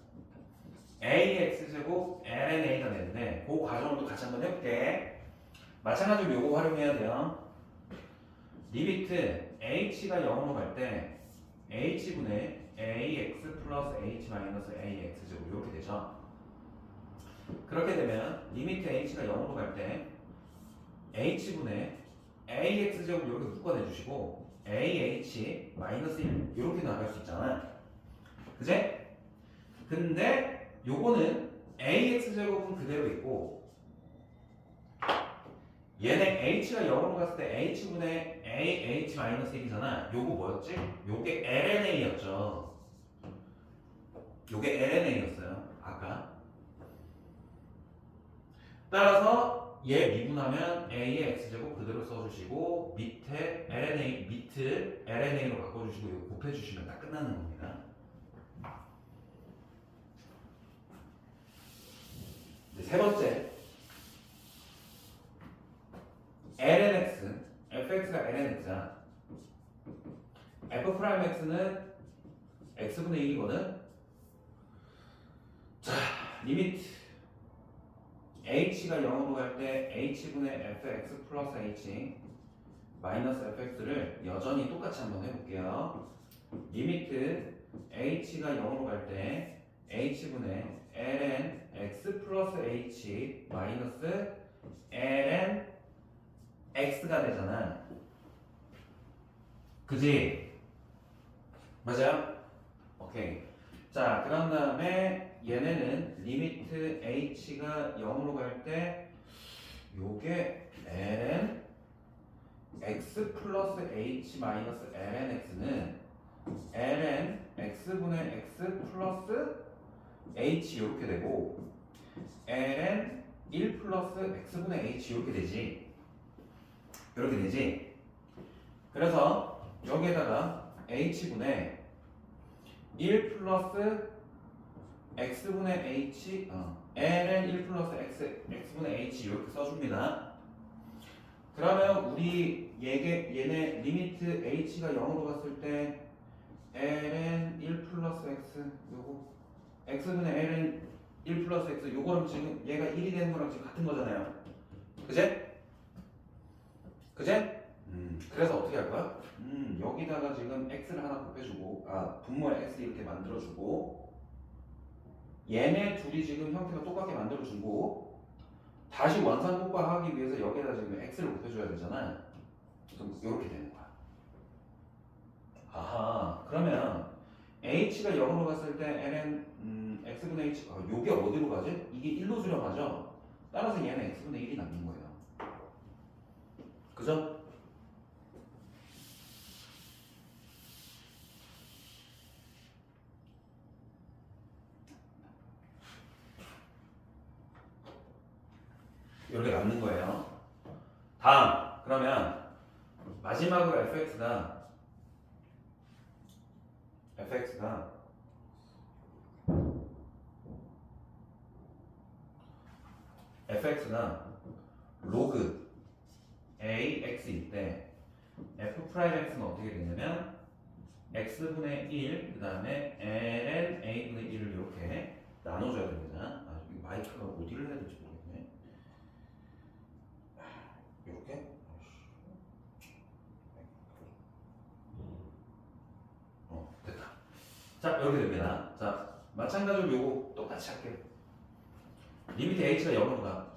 Speaker 1: ax제곱 lna가 되는데 그 과정을 또 같이 한번 해볼게. 마찬가지로 요거 활용해야 돼요. 리미트 h가 0으로 갈 때 h분의 ax 플러스 h 마이너스 ax제곱 이렇게 되죠. 그렇게 되면 리미트 h가 0으로 갈 때 h분의 ax제곱 이렇게 묶어내주시고 ah 마이너스 1 이렇게 나갈 수 있잖아. 그제? 근데 요거는 ax제곱은 그대로 있고 얘네 h가 0으로 갔을 때 h분의 ah 마이너스 1이잖아. 요거 뭐였지? 요게 lna였죠. 요게 lna였어요. 아까. 따라서 얘 미분하면 a의 x제곱 그대로 써주시고 밑에 lna로 바꿔주시고 이거 곱해주시면 딱 끝나는 겁니다. 이제 세 번째 lnx fx가 lnx야. f'x는 x분의 1이거든. 자, 리미트 h가 0으로 갈 때 h분의 fx 플러스 h 마이너스 fx를 여전히 똑같이 한번 해볼게요. 리미트 h가 0으로 갈 때 h분의 ln x 플러스 h 마이너스 ln x가 되잖아. 그지? 맞아요? 오케이. 자, 그런 다음에 얘네는 리미트 h가 0으로 갈 때 요게 ln x 플러스 h 마이너스 ln x는 ln x분의 x 플러스 h 이렇게 되고 ln 1 플러스 x분의 h 이렇게 되지. 이렇게 되지. 그래서 여기에다가 h분의 1 플러스 x분의 h ln 1 플러스 x분의 h 이렇게 써줍니다. 그러면 우리 얘네 리미트 h가 0으로 갔을 때 ln 1 플러스 x 요거 x분의 ln 1 플러스 x 요거랑 지금 얘가 1이 되는 거랑 지금 같은 거잖아요. 그제? 그제? 그래서 어떻게 할 거야? 여기다가 지금 x를 하나 곱해주고 분모에 x 이렇게 만들어주고 얘네 둘이 지금 형태가 똑같게 만들어주고 다시 원상복구하기 위해서 여기에다 지금 x를 곱해줘야 되잖아. 그럼 이렇게 되는 거야. 아하, 그러면 h가 0으로 갔을 때 ln x분의 h 요게 어디로 가지? 이게 1로 수렴하죠? 따라서 얘는 x분의 1이 남는 거예요. 그죠? 이렇게 남는 거예요. 다음, 그러면 마지막으로 fx가 로그 ax일 때 f'x는 어떻게 되냐면 x분의 1, 그 다음에 ln a분의 1을 이렇게 나눠줘야 됩니다. 아, 이 마이크가 어디를 해야 될지 모르겠네. 이렇게? 됐다. 자, 이렇게 됩니다. 자, 마찬가지로 요거 똑같이 할게요. 리미트 h가 0으로 가.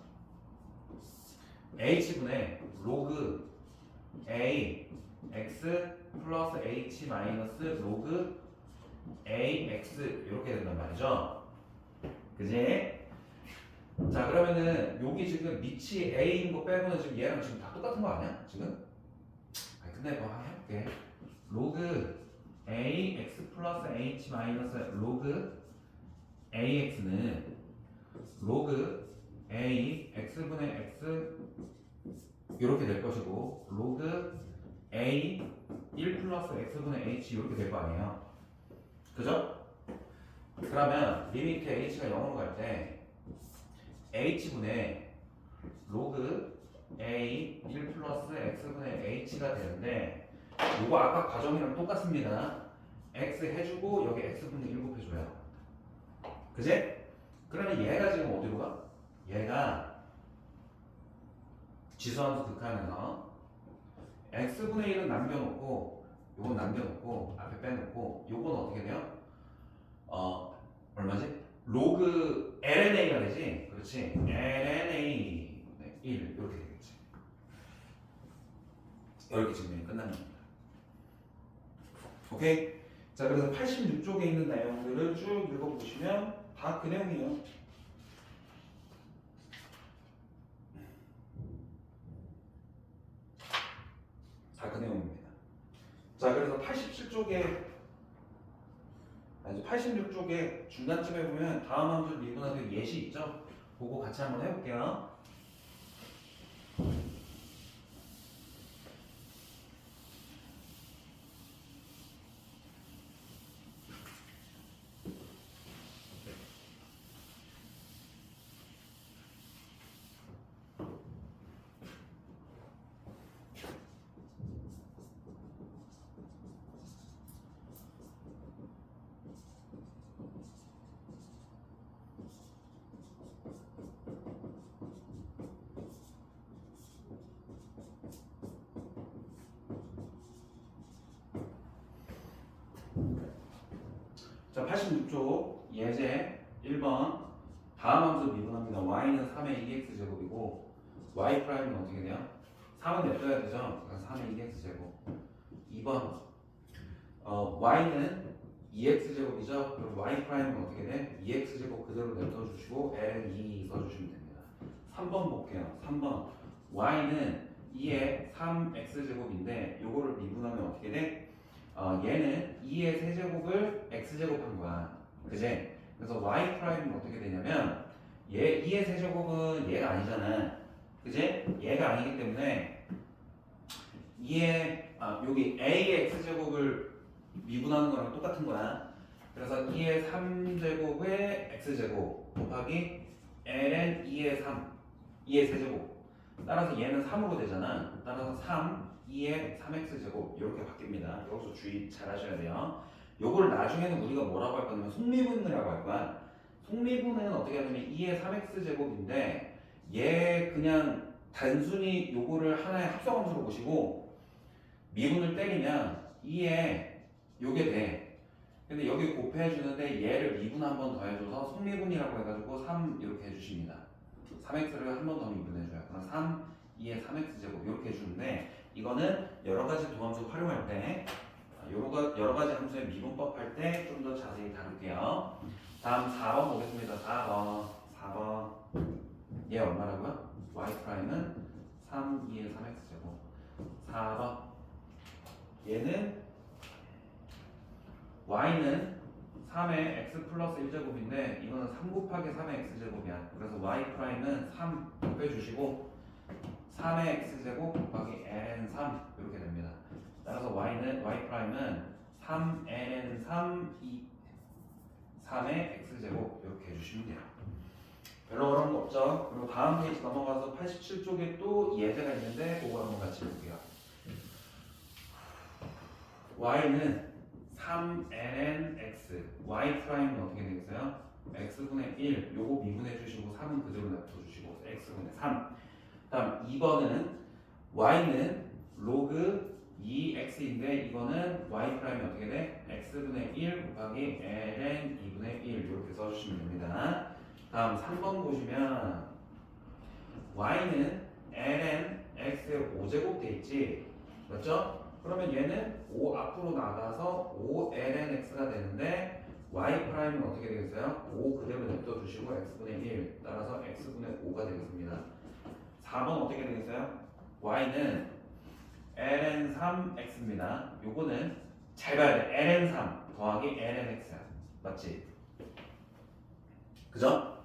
Speaker 1: h분의 로그 a x 플러스 h 마이너스 로그 ax 이렇게 된단 말이죠. 그지? 자, 그러면은 여기 지금 밑이 a인 거 빼고는 지금 얘랑 지금 다 똑같은 거 아니야? 지금? 아니, 근데 뭐 한번 해볼게. 로그 ax 플러스 h 마이너스 로그 ax는 로그 a x분의 x 이렇게 될 것이고 로그 a 1 플러스 x분의 h 이렇게 될 거 아니에요. 그죠? 그러면 리미트 h가 0으로 갈 때 h분의 로그 a 1 플러스 x분의 h가 되는데 요거 아까 과정이랑 똑같습니다. x 해주고 여기 x분의 1 곱해줘요. 그지? 그러면 얘가 지금 어디로 가? 얘가 지수함수 극한에서 x분의 1은 남겨놓고 요건 남겨놓고 앞에 빼놓고 요건 어떻게 돼요? 얼마지? 로그 lna가 되지? 그렇지? lna 1 이렇게 되겠지. 이렇게 증명이 끝나는 겁니다. 오케이? 자, 그래서 86쪽에 있는 내용들을 쭉 읽어보시면 다 그 내용이에요. 다 그 내용입니다. 자, 그래서 87쪽에, 아니 86쪽에 중간쯤에 보면 다음 함수 미분하는 예시 있죠? 그거 같이 한번 해볼게요. 자, 86쪽 예제 1번 다음 함수 미분합니다. y는 3의 2x제곱이고 y 프라임은 어떻게 돼요? 3은 냅둬야 되죠? 그래서 3의 2x제곱 2번 y는 2x제곱이죠? 그럼 y 프라임은 어떻게 돼? 2x제곱 그대로 냅둬주시고 l은 2 써주시면 됩니다. 3번 볼게요. 3번 y는 2의 3x제곱인데 요거를 미분하면 어떻게 돼? 얘는 2의 세제곱을 x제곱한 거야. 그제? 그래서 y 프라임은 어떻게 되냐면 얘 2의 세제곱은 얘가 아니잖아. 그제? 얘가 아니기 때문에 2의 여기 a의 x제곱을 미분하는 거랑 똑같은 거야. 그래서 2의 3제곱의 x제곱 곱하기 ln 2의 3 2의 세제곱 따라서 얘는 3으로 되잖아. 따라서 3 2의 3x제곱 이렇게 바뀝니다. 여기서 주의 잘 하셔야 돼요. 요걸 나중에는 우리가 뭐라고 할 거냐면 속미분이라고 할 거야. 속미분은 어떻게 하냐면 2의 3x제곱인데 얘 그냥 단순히 요거를 하나의 합성함수로 보시고 미분을 때리면 2에 요게 돼. 근데 여기 곱해주는데 얘를 미분 한 번 더 해줘서 속미분이라고 해가지고 3 이렇게 해주십니다. 3x를 한 번 더 미분해줘요. 그럼 3, 2의 3x제곱 이렇게 해주는데 이거는 여러가지 도함수 활용할 때 여러가지 함수의 미분법 할 때 좀 더 자세히 다룰게요. 다음 4번 보겠습니다. 4번 얘 얼마라고요? y''은 3, 2의 3x제곱 4번 얘는 y는 3의 x 플러스 1제곱인데 이거는 3 곱하기 3의 x제곱이야. 그래서 y''은 3 빼주시고 3의 x제곱 곱하기 ln 3 이렇게 됩니다. 따라서 y''은 3 ln 3 3의 x제곱 이렇게 해주시면 돼요. 별로 어려운 거 없죠? 그리고 다음 페이지 넘어가서 87쪽에 또 예제가 있는데 그거 한번 같이 볼게요. y는 3ln x y 프라임은 어떻게 되겠어요? x분의 1 요거 미분해 주시고 3은 그대로 놔둬 주시고 x분의 3. 다음 2번은 y는 로그 2x인데 이거는 y 프라임이 어떻게 돼? x분의 1 곱하기 ln 2분의 1 이렇게 써주시면 됩니다. 다음 3번 보시면 y는 ln x의 5제곱 돼 있지 맞죠? 그러면 얘는 5 앞으로 나가서 5ln x가 되는데 y 프라임은 어떻게 되겠어요? 5 그대로 냅둬 주시고 x분의 1 따라서 x분의 5가 되겠습니다. 4번 어떻게 되겠어요? y는 ln 3x입니다. 요거는 잘 봐야 돼. ln 3 더하기 ln x야. 맞지? 그죠?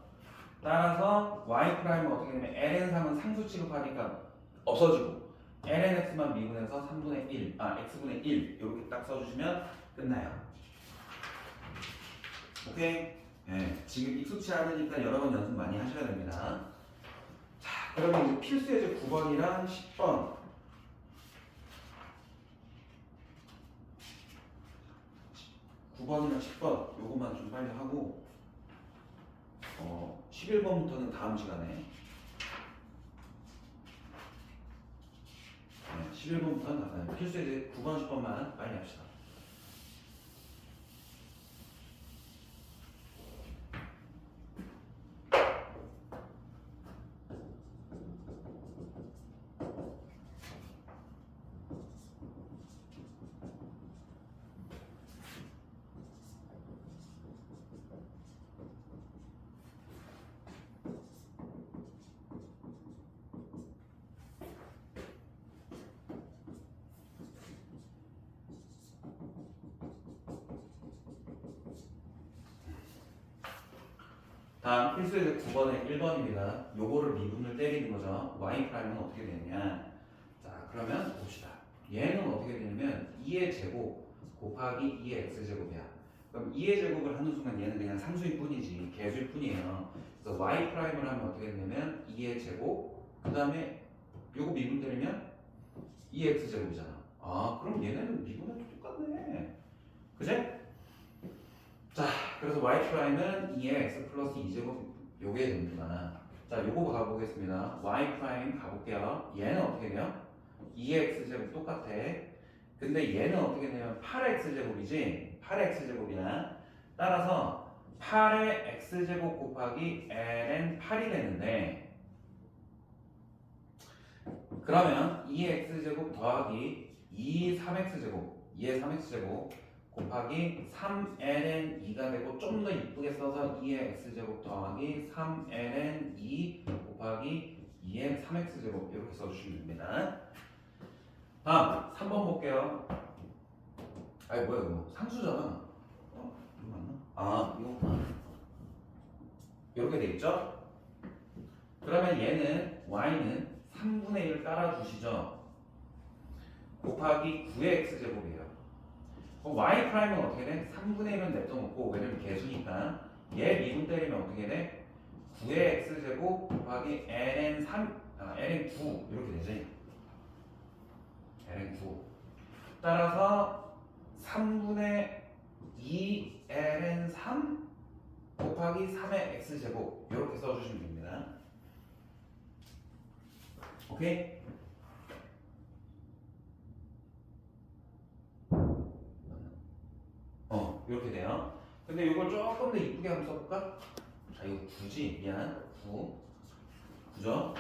Speaker 1: 따라서 y 프라임은 어떻게 되냐면 ln 3은 상수 취급하니까 없어지고 ln x만 미분해서 3분의 1, x분의 1 이렇게 딱 써주시면 끝나요. 오케이? 네, 지금 익숙치 않으니까 여러 번 연습 많이 하셔야 됩니다. 자, 그러면 이제 필수 예제 9번이랑 10번 9번이랑 10번 요것만 좀 빨리 하고 11번부터는 다음 시간에 네, 11번부터는 필수 예제 9번, 10번만 빨리 합시다. 다음 필수 예제 9번의 1번입니다. 요거를 미분을 때리는 거죠. y 프라임은 어떻게 되느냐. 자, 그러면 봅시다. 얘는 어떻게 되냐면 2의 제곱 곱하기 2의 x제곱이야. 그럼 2의 제곱을 하는 순간 얘는 그냥 상수일 뿐이지 개수일 뿐이에요. 그래서 y 프라임을 하면 어떻게 되냐면 2의 제곱 그 다음에 요거 미분 때리면 2x제곱이잖아. 아, 그럼 얘네는 미분은 똑같네. 그제? 자, 그래서 y 프라임은 2의 x 플러스 2제곱 요게 됩니다. 자, 요거 가보겠습니다. y 프라임 가볼게요. 얘는 어떻게 돼요? 2의 x제곱 똑같아. 근데 얘는 어떻게 되냐면 8의 x제곱이지? 8의 x제곱이야. 따라서 8의 x제곱 곱하기 ln 8이 되는데 그러면 2의 x제곱 더하기 2 3x제곱 2의 3x제곱 곱하기 3ln 2가 되고 좀 더 이쁘게 써서 2의 x제곱 더하기 3ln 2 곱하기 2의 3x제곱 이렇게 써주시면 됩니다. 다음 3번 볼게요. 아니 뭐야 이거 상수잖아. 이거 맞나? 아 이거 이렇게 돼 있죠? 그러면 얘는 y는 3분의 1 따라주시죠. 곱하기 9의 x제곱이에요. 그럼 y 프라임은 어떻게 돼? 3분의 1은 냅둬놓고 왜냐면 개수니까 얘 미분 때리면 어떻게 돼? 9의 x제곱 곱하기 ln 9 이렇게 되지. ln 9 따라서 3분의 2 ln 3 곱하기 3의 x제곱 이렇게 써주시면 됩니다. 오케이? 이렇게 돼요. 근데 이걸 조금 더 이쁘게 한번 써볼까? 자, 이거 9지? 미안. 9죠?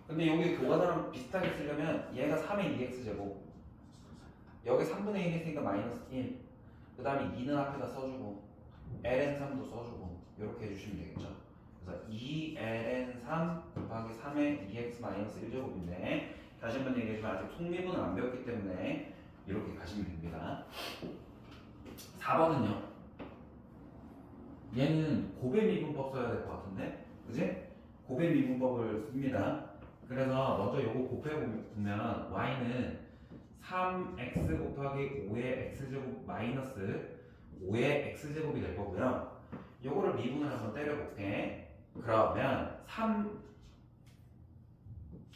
Speaker 1: 근데 여기 교과서랑 비슷하게 쓰려면 얘가 3의 2x제곱 여기 3분의 1이 있으니까 마이너스 1 그 다음에 2는 앞에다 써주고 ln3도 써주고 이렇게 해주시면 되겠죠. 그래서 2ln3 곱하기 3의 2x 마이너스 1제곱인데 다시 한번 얘기하지만 아직 속미분을 안 배웠기 때문에 이렇게 가시면 됩니다. 4번은요. 얘는 고배 미분법 써야 될 것 같은데, 그지? 고배 미분법을 씁니다. 그래서 먼저 요거 곱해보면 y는 3x 곱하기 5의 x제곱 마이너스 5의 x제곱이 될 거고요. 요거를 미분을 한번 때려볼게. 그러면 3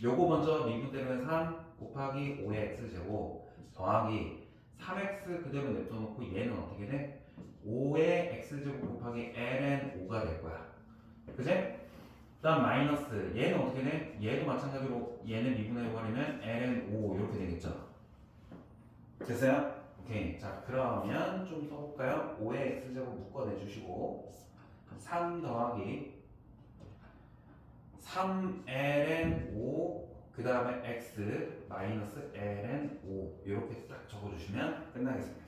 Speaker 1: 요거 먼저 미분 때리면 3 곱하기 5의 x제곱 더하기 3x 그대로 냅둬놓고 얘는 어떻게 돼? 5의 x제곱 곱하기 ln 5가 될 거야. 그지? 다음 마이너스 얘는 어떻게 돼? 얘도 마찬가지로 얘는 미분의 5하려면 ln 5 이렇게 되겠죠. 됐어요? 오케이. 자 그러면 좀 써볼까요? 5의 x제곱 묶어내주시고 3 더하기 3ln 5 그 다음에 x 마이너스 ln 5 이렇게 딱 적어주시면 끝나겠습니다.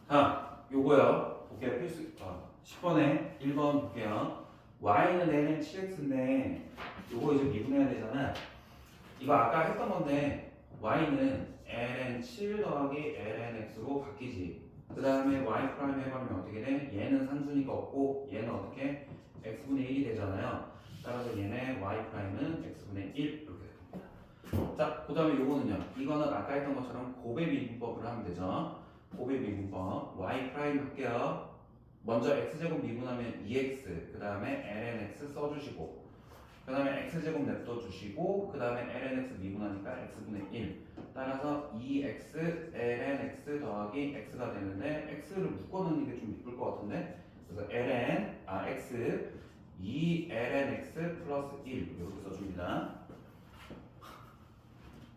Speaker 1: 자, 요거요. 볼게요. 필수. 10번에 1번 볼게요. y는 ln 7x인데 요거 이제 미분해야 되잖아. 이거 아까 했던 건데 y는 ln 7 더하기 ln x로 바뀌지. 그 다음에 y 프라임 해버리면 어떻게 돼? 얘는 상수니까 없고 얘는 어떻게? x분의 1이 되잖아요. 따라서 얘네 y 프라임은 x분의 1 이렇게 됩니다. 자, 그 다음에 요거는요. 이거는 아까 했던 것처럼 곱의 미분법을 하면 되죠. 곱의 미분법 y 프라임 할게요. 먼저 x제곱 미분하면 2x 그 다음에 lnx 써주시고 그 다음에 x제곱 냅둬주시고 그 다음에 lnx 미분하니까 x분의 1 따라서 2x lnx 더하기 x가 되는데 x를 묶어놓는 게 좀 이쁠 것 같은데 그래서 x 2lnx 플러스 1 이렇게 써줍니다.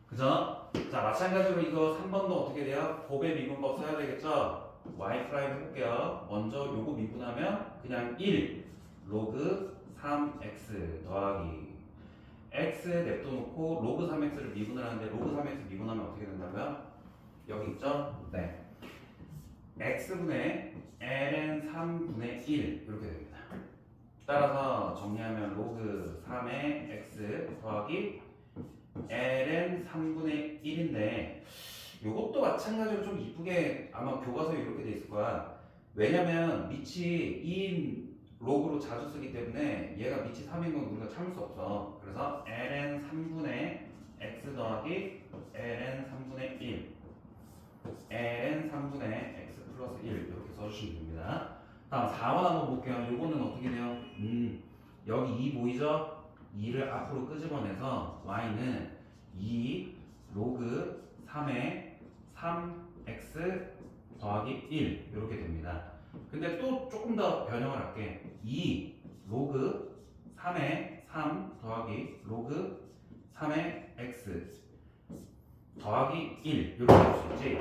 Speaker 1: 그죠? 자, 마찬가지로 이거 3번도 어떻게 돼요? 곱의 미분법 써야 되겠죠? y 프라임 해볼게요. 먼저 요거 미분하면 그냥 1 로그 3x 더하기 x 냅둬놓고 로그 3x를 미분을 하는데 로그 3x 미분하면 어떻게 된다고요? 여기 있죠? 네. x분의 ln 3분의 1 이렇게 됩니다. 따라서 정리하면 로그 3의 x 더하기 ln 3분의 1인데 요것도 마찬가지로 좀 이쁘게 아마 교과서에 이렇게 돼 있을 거야. 왜냐면 밑이 2인 로그로 자주 쓰기 때문에 얘가 밑이 3인 건 우리가 참을 수 없어. 그래서 ln 3분의 x 더하기 ln 3분의 1 ln 3분의 x 플러스 1 이렇게 써주시면 됩니다. 다음 4번 한번 볼게요. 요거는 어떻게 돼요? 여기 2 보이죠? 2를 앞으로 끄집어내서 y는 2 로그 3의 3x 더하기 1 이렇게 됩니다. 근데 또 조금 더 변형을 할게. 2 로그 3의 3 더하기 로그 3의 x 더하기 1 이렇게 할 수 있지.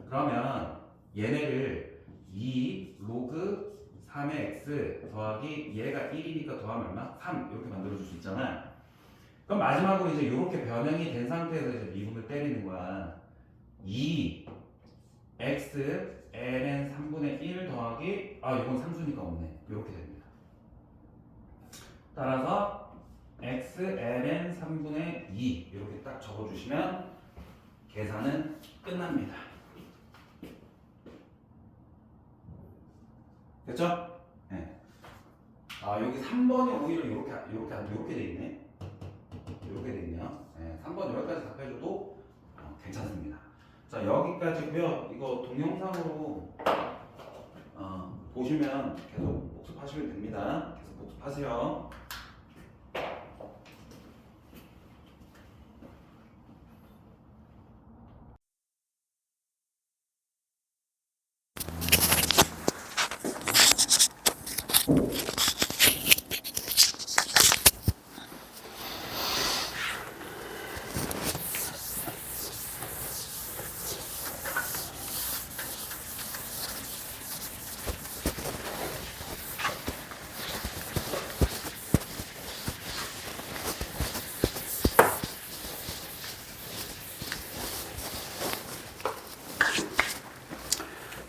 Speaker 1: 그러면 얘네를 2 로그 3의 x 더하기 얘가 1이니까 더하면 얼마? 3 이렇게 만들어줄 수 있잖아. 그럼 마지막으로 이제 이렇게 변형이 된 상태에서 이제 미분을 때리는 거야. 2 x ln 3분의 1 더하기 이건 상수니까 없네. 이렇게 됩니다. 따라서 x ln 3분의 2 이렇게 딱 적어주시면 계산은 끝납니다. 됐죠? 네. 여기 3번이 오히려 이렇게 돼 있네. 이렇게 돼 있네요. 네, 3번 여기까지 답해줘도 괜찮습니다. 자, 여기까지고요. 이거 동영상으로 보시면 계속 복습하시면 됩니다. 계속 복습하세요.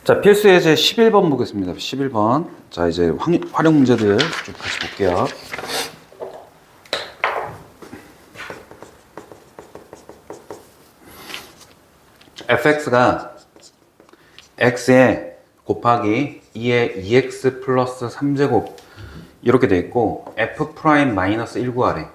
Speaker 1: 자, 필수 예제 11번 보겠습니다. 11번. 자, 이제 활용 문제들 좀 같이 볼게요. fx가 x에 곱하기 2에 2x 플러스 3제곱 이렇게 돼 있고 f 프라임 마이너스 1 구하래.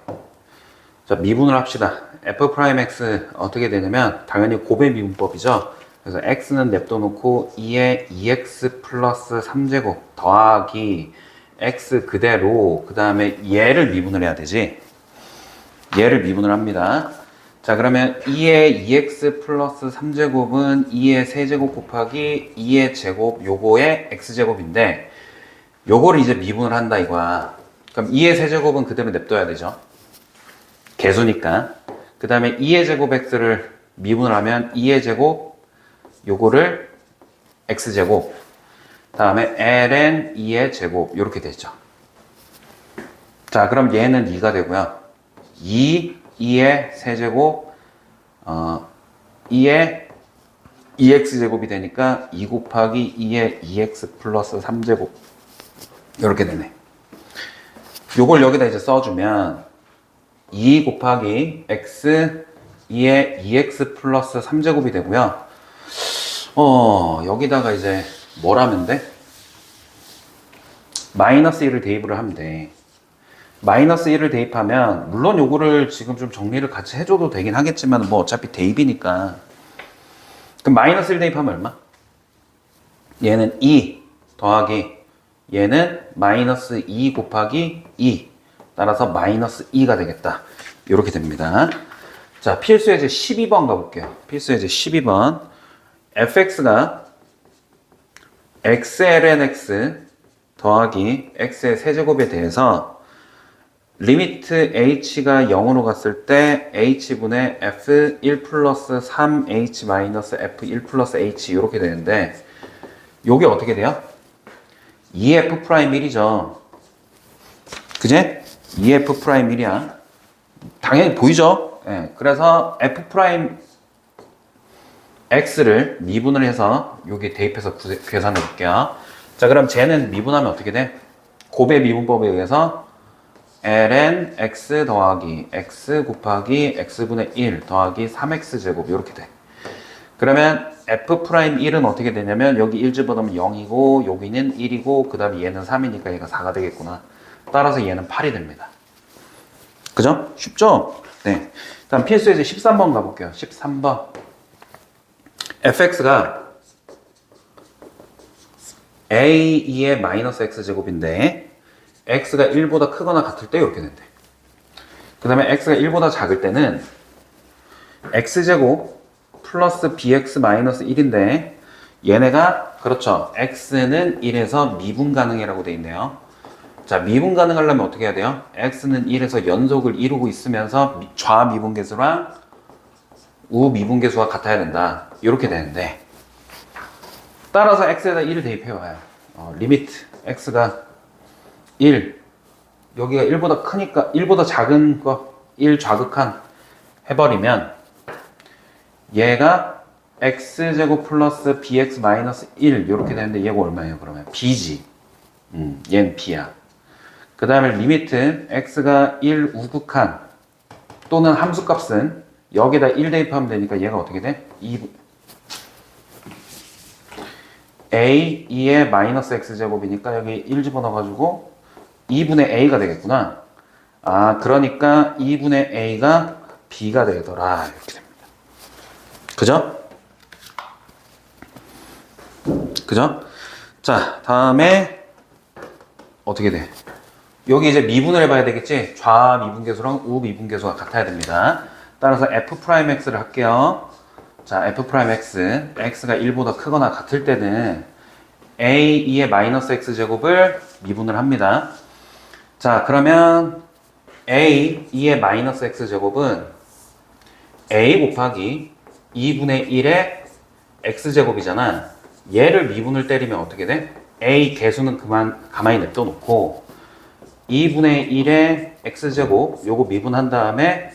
Speaker 1: 자, 미분을 합시다. f 프라임 x 어떻게 되냐면 당연히 곱의 미분법이죠. 그래서 x는 냅둬놓고 2에 2x 플러스 3제곱 더하기 x 그대로 그 다음에 얘를 미분을 해야 되지. 얘를 미분을 합니다. 자, 그러면 2의 2x 플러스 3제곱은 2의 세제곱 곱하기 2의 제곱 요거의 x제곱인데 요거를 이제 미분을 한다 이거야. 그럼 2의 세제곱은 그대로 냅둬야 되죠. 개수니까. 그 다음에 2의 제곱 x를 미분을 하면 2의 제곱 요거를 x제곱 다음에 ln 2의 제곱 이렇게 되죠. 자, 그럼 얘는 2가 되고요. 2의 세제곱 2의 2x제곱이 되니까 2 곱하기 2의 2x 플러스 3제곱 이렇게 되네. 요걸 여기다 이제 써주면 2 곱하기 x 2의 2x 플러스 3제곱이 되고요. 여기다가 이제 뭘 하면 돼? 마이너스 1을 대입을 하면 돼. 마이너스 1을 대입하면 물론 요거를 지금 좀 정리를 같이 해줘도 되긴 하겠지만 뭐 어차피 대입이니까. 그럼 마이너스 1 대입하면 얼마? 얘는 2 더하기 얘는 마이너스 2 곱하기 2 따라서 마이너스 2가 되겠다. 이렇게 됩니다. 자, 필수 예제 12번 가볼게요. 필수 예제 12번. fx가 xln x 더하기 x의 세제곱에 대해서 리미트 h가 0으로 갔을 때 h분의 f1 플러스 3h 마이너스 f1 플러스 h 이렇게 되는데 요게 어떻게 돼요? 2f 프라임 1이죠. 그제? 2f 프라임 1이야. 당연히 보이죠? 예, 그래서 f 프라임 x를 미분을 해서 여기 대입해서 계산해 볼게요. 자, 그럼 쟤는 미분하면 어떻게 돼? 곱의 미분법에 의해서 ln x 더하기 x 곱하기 x분의 1 더하기 3x제곱 이렇게 돼. 그러면 f 프라임 1은 어떻게 되냐면 여기 1 집어넣으면 0이고 여기는 1이고 그 다음에 얘는 3이니까 얘가 4가 되겠구나. 따라서 얘는 8이 됩니다. 그죠? 쉽죠? 네. 다음 필수 예제 13번 가볼게요. 13번. fx가 a2의 마이너스 x제곱인데 x가 1보다 크거나 같을 때 이렇게 된대. 그 다음에 x가 1보다 작을 때는 x제곱 플러스 bx 마이너스 1인데 얘네가 그렇죠. x는 1에서 미분 가능이라고 돼 있네요. 자, 미분 가능하려면 어떻게 해야 돼요? x는 1에서 연속을 이루고 있으면서 좌미분계수랑 우미분계수가 같아야 된다. 이렇게 되는데 따라서 x에다 1을 대입해봐요. 리미트 x가 1 여기가 1보다 크니까 1보다 작은 거 1 좌극한 해버리면 얘가 x제곱 플러스 bx 마이너스 1 이렇게 되는데 얘가 얼마예요? 그러면 b지. 얘는 b야. 그 다음에 리미트 x가 1 우극한 또는 함수값은 여기다 1 대입하면 되니까 얘가 어떻게 돼? 2 a 2의 마이너스 x제곱이니까 여기 1 집어넣어가지고 2분의 a가 되겠구나. 아, 그러니까 2분의 a가 b가 되더라. 이렇게 됩니다. 그죠? 그죠? 자, 다음에 어떻게 돼? 여기 이제 미분을 해봐야 되겠지? 좌미분계수랑 우미분계수가 같아야 됩니다. 따라서 f'x를 할게요. 자, f'x, x가 1보다 크거나 같을 때는 a2의 마이너스 x제곱을 미분을 합니다. 자, 그러면 a2의 마이너스 x제곱은 a 곱하기 2분의 1의 x제곱이잖아. 얘를 미분을 때리면 어떻게 돼? a 개수는 가만히 냅둬 놓고 2분의 1의 x제곱 요거 미분한 다음에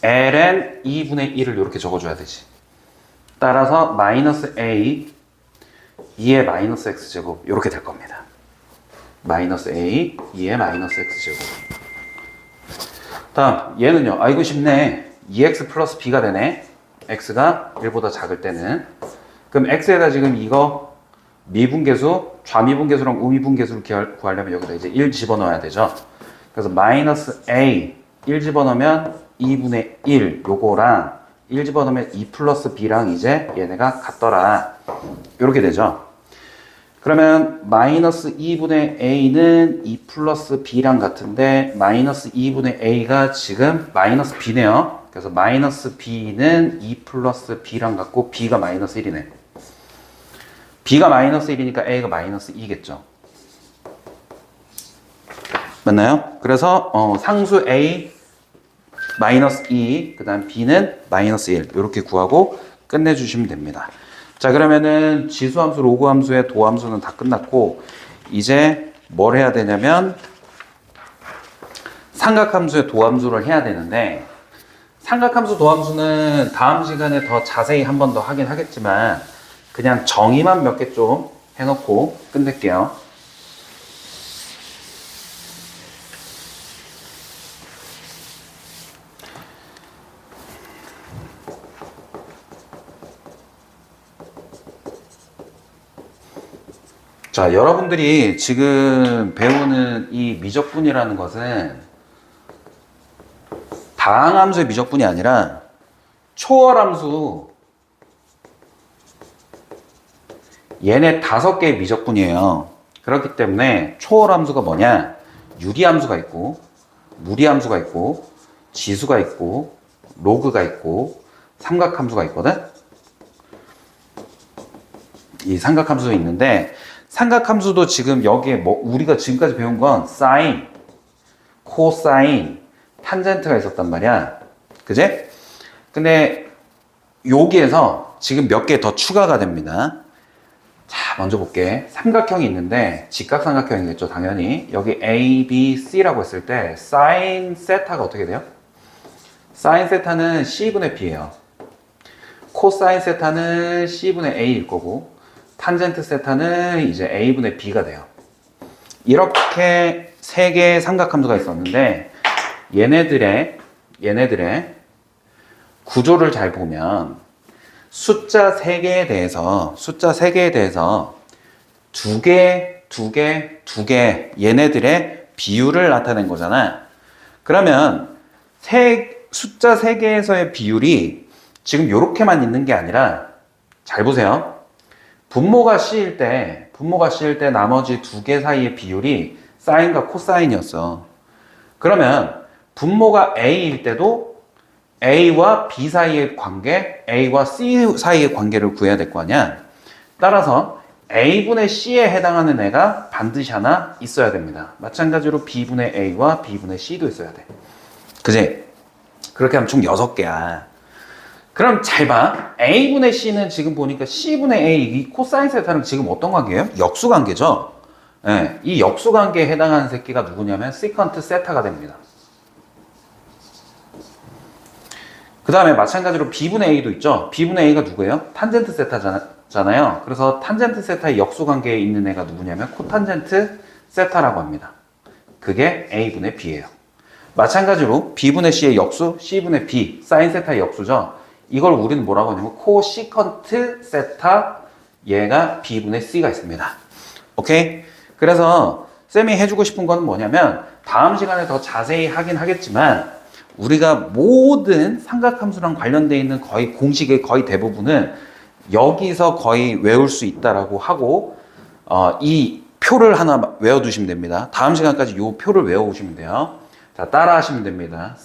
Speaker 1: ln 2분의 1을 이렇게 적어줘야 되지. 따라서 마이너스 a 2의 마이너스 x제곱 이렇게 될 겁니다. 마이너스 a 2의 마이너스 x제곱. 다음 얘는요. 이거 쉽네. 2x 플러스 b가 되네. x가 1보다 작을 때는. 그럼 x에다 지금 이거 미분계수, 좌미분계수랑 우미분계수를 구하려면 여기다 이제 1 집어넣어야 되죠. 그래서 마이너스 a 1 집어넣으면 2분의 1 요거랑 1 집어넣으면 2 플러스 b랑 이제 얘네가 같더라. 이렇게 되죠. 그러면 마이너스 2분의 a는 2 플러스 b랑 같은데 마이너스 2분의 a가 지금 마이너스 b네요. 그래서 마이너스 b는 2 플러스 b랑 같고 b가 마이너스 1이네. b가 마이너스 1이니까 a가 마이너스 2겠죠. 맞나요? 그래서 상수 a 마이너스 2, 그 다음 b는 마이너스 1 이렇게 구하고 끝내주시면 됩니다. 자, 그러면은 지수함수, 로그함수의 도함수는 다 끝났고 이제 뭘 해야 되냐면 삼각함수의 도함수를 해야 되는데 삼각함수, 도함수는 다음 시간에 더 자세히 한 번 더 하긴 하겠지만 그냥 정의만 몇 개 좀 해놓고 끝낼게요. 자, 여러분들이 지금 배우는 이 미적분이라는 것은 다항함수의 미적분이 아니라 초월함수 얘네 5개의 미적분이에요. 그렇기 때문에 초월함수가 뭐냐? 유리함수가 있고 무리함수가 있고 지수가 있고 로그가 있고 삼각함수가 있거든? 이 삼각함수가 있는데 삼각함수도 지금 여기에 뭐 우리가 지금까지 배운 건 사인, 코사인, 탄젠트가 있었단 말이야. 그제? 근데 여기에서 지금 몇 개 더 추가가 됩니다. 자, 먼저 볼게. 삼각형이 있는데 직각삼각형이겠죠, 당연히. 여기 A, B, C라고 했을 때 사인 세타가 어떻게 돼요? 사인 세타는 C분의 B예요. 코사인 세타는 C분의 A일 거고 탄젠트 세타는 이제 A분의 B가 돼요. 이렇게 3개의 삼각함수가 있었는데 얘네들의 구조를 잘 보면 숫자 3개에 대해서 두 개 얘네들의 비율을 나타낸 거잖아. 그러면 숫자 3개에서의 비율이 지금 이렇게만 있는 게 아니라 잘 보세요. 분모가 C일 때 나머지 2개 사이의 비율이 사인과 코사인이었어. 그러면 분모가 A일 때도 A와 B 사이의 관계, A와 C 사이의 관계를 구해야 될 거 아니야. 따라서 A분의 C에 해당하는 애가 반드시 하나 있어야 됩니다. 마찬가지로 B분의 A와 B분의 C도 있어야 돼. 그지? 그렇게 하면 총 6개야. 그럼 잘 봐. A분의 C는 지금 보니까 C분의 A, 이 코사인 세타는 지금 어떤 관계예요? 역수관계죠? 네, 이 역수관계에 해당하는 새끼가 누구냐면 시컨트 세타가 됩니다. 그 다음에 마찬가지로 B분의 A도 있죠? B분의 A가 누구예요? 탄젠트 세타잖아요. 그래서 탄젠트 세타의 역수관계에 있는 애가 누구냐면 코탄젠트 세타라고 합니다. 그게 A분의 B예요. 마찬가지로 B분의 C의 역수, C분의 B, 사인 세타의 역수죠? 이걸 우리는 뭐라고 하냐면 코시컨트 세타, 얘가 B분의 C가 있습니다. 오케이? 그래서 쌤이 해주고 싶은 건 뭐냐면 다음 시간에 더 자세히 하긴 하겠지만 우리가 모든 삼각함수랑 관련되어 있는 거의 공식의 거의 대부분은 여기서 거의 외울 수 있다라고 하고 이 표를 하나 외워두시면 됩니다. 다음 시간까지 이 표를 외워오시면 돼요. 자, 따라 하시면 됩니다.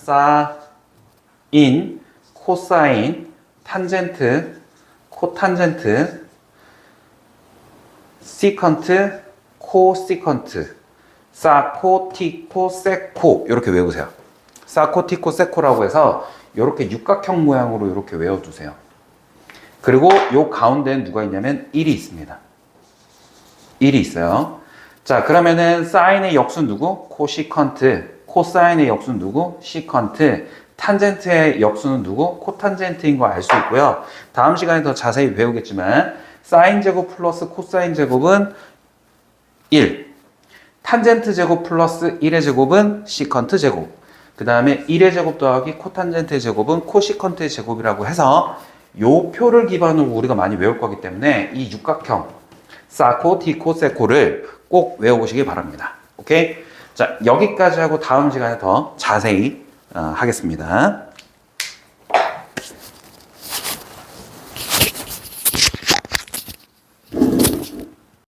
Speaker 1: 사인, 코사인, 탄젠트, 코탄젠트, 시컨트, 코시컨트, 사코, 티코, 세코 이렇게 외우세요. 사코, 티코, 세코라고 해서 이렇게 육각형 모양으로 이렇게 외워두세요. 그리고 요 가운데는 누가 있냐면 1이 있습니다. 1이 있어요. 자, 그러면은 사인의 역수는 누구? 코시컨트. 코사인의 역수는 누구? 시컨트. 탄젠트의 역수는 누구? 코탄젠트인 거 알 수 있고요. 다음 시간에 더 자세히 배우겠지만 사인 제곱 플러스 코사인 제곱은 1. 탄젠트 제곱 플러스 1의 제곱은 시컨트 제곱. 그 다음에 1의 제곱 더하기 코탄젠트의 제곱은 코시컨트의 제곱이라고 해서 요 표를 기반으로 우리가 많이 외울 거기 때문에 이 육각형 사코, 디코, 세코를 꼭 외워보시기 바랍니다. 오케이? 자, 여기까지 하고 다음 시간에 더 자세히 하겠습니다.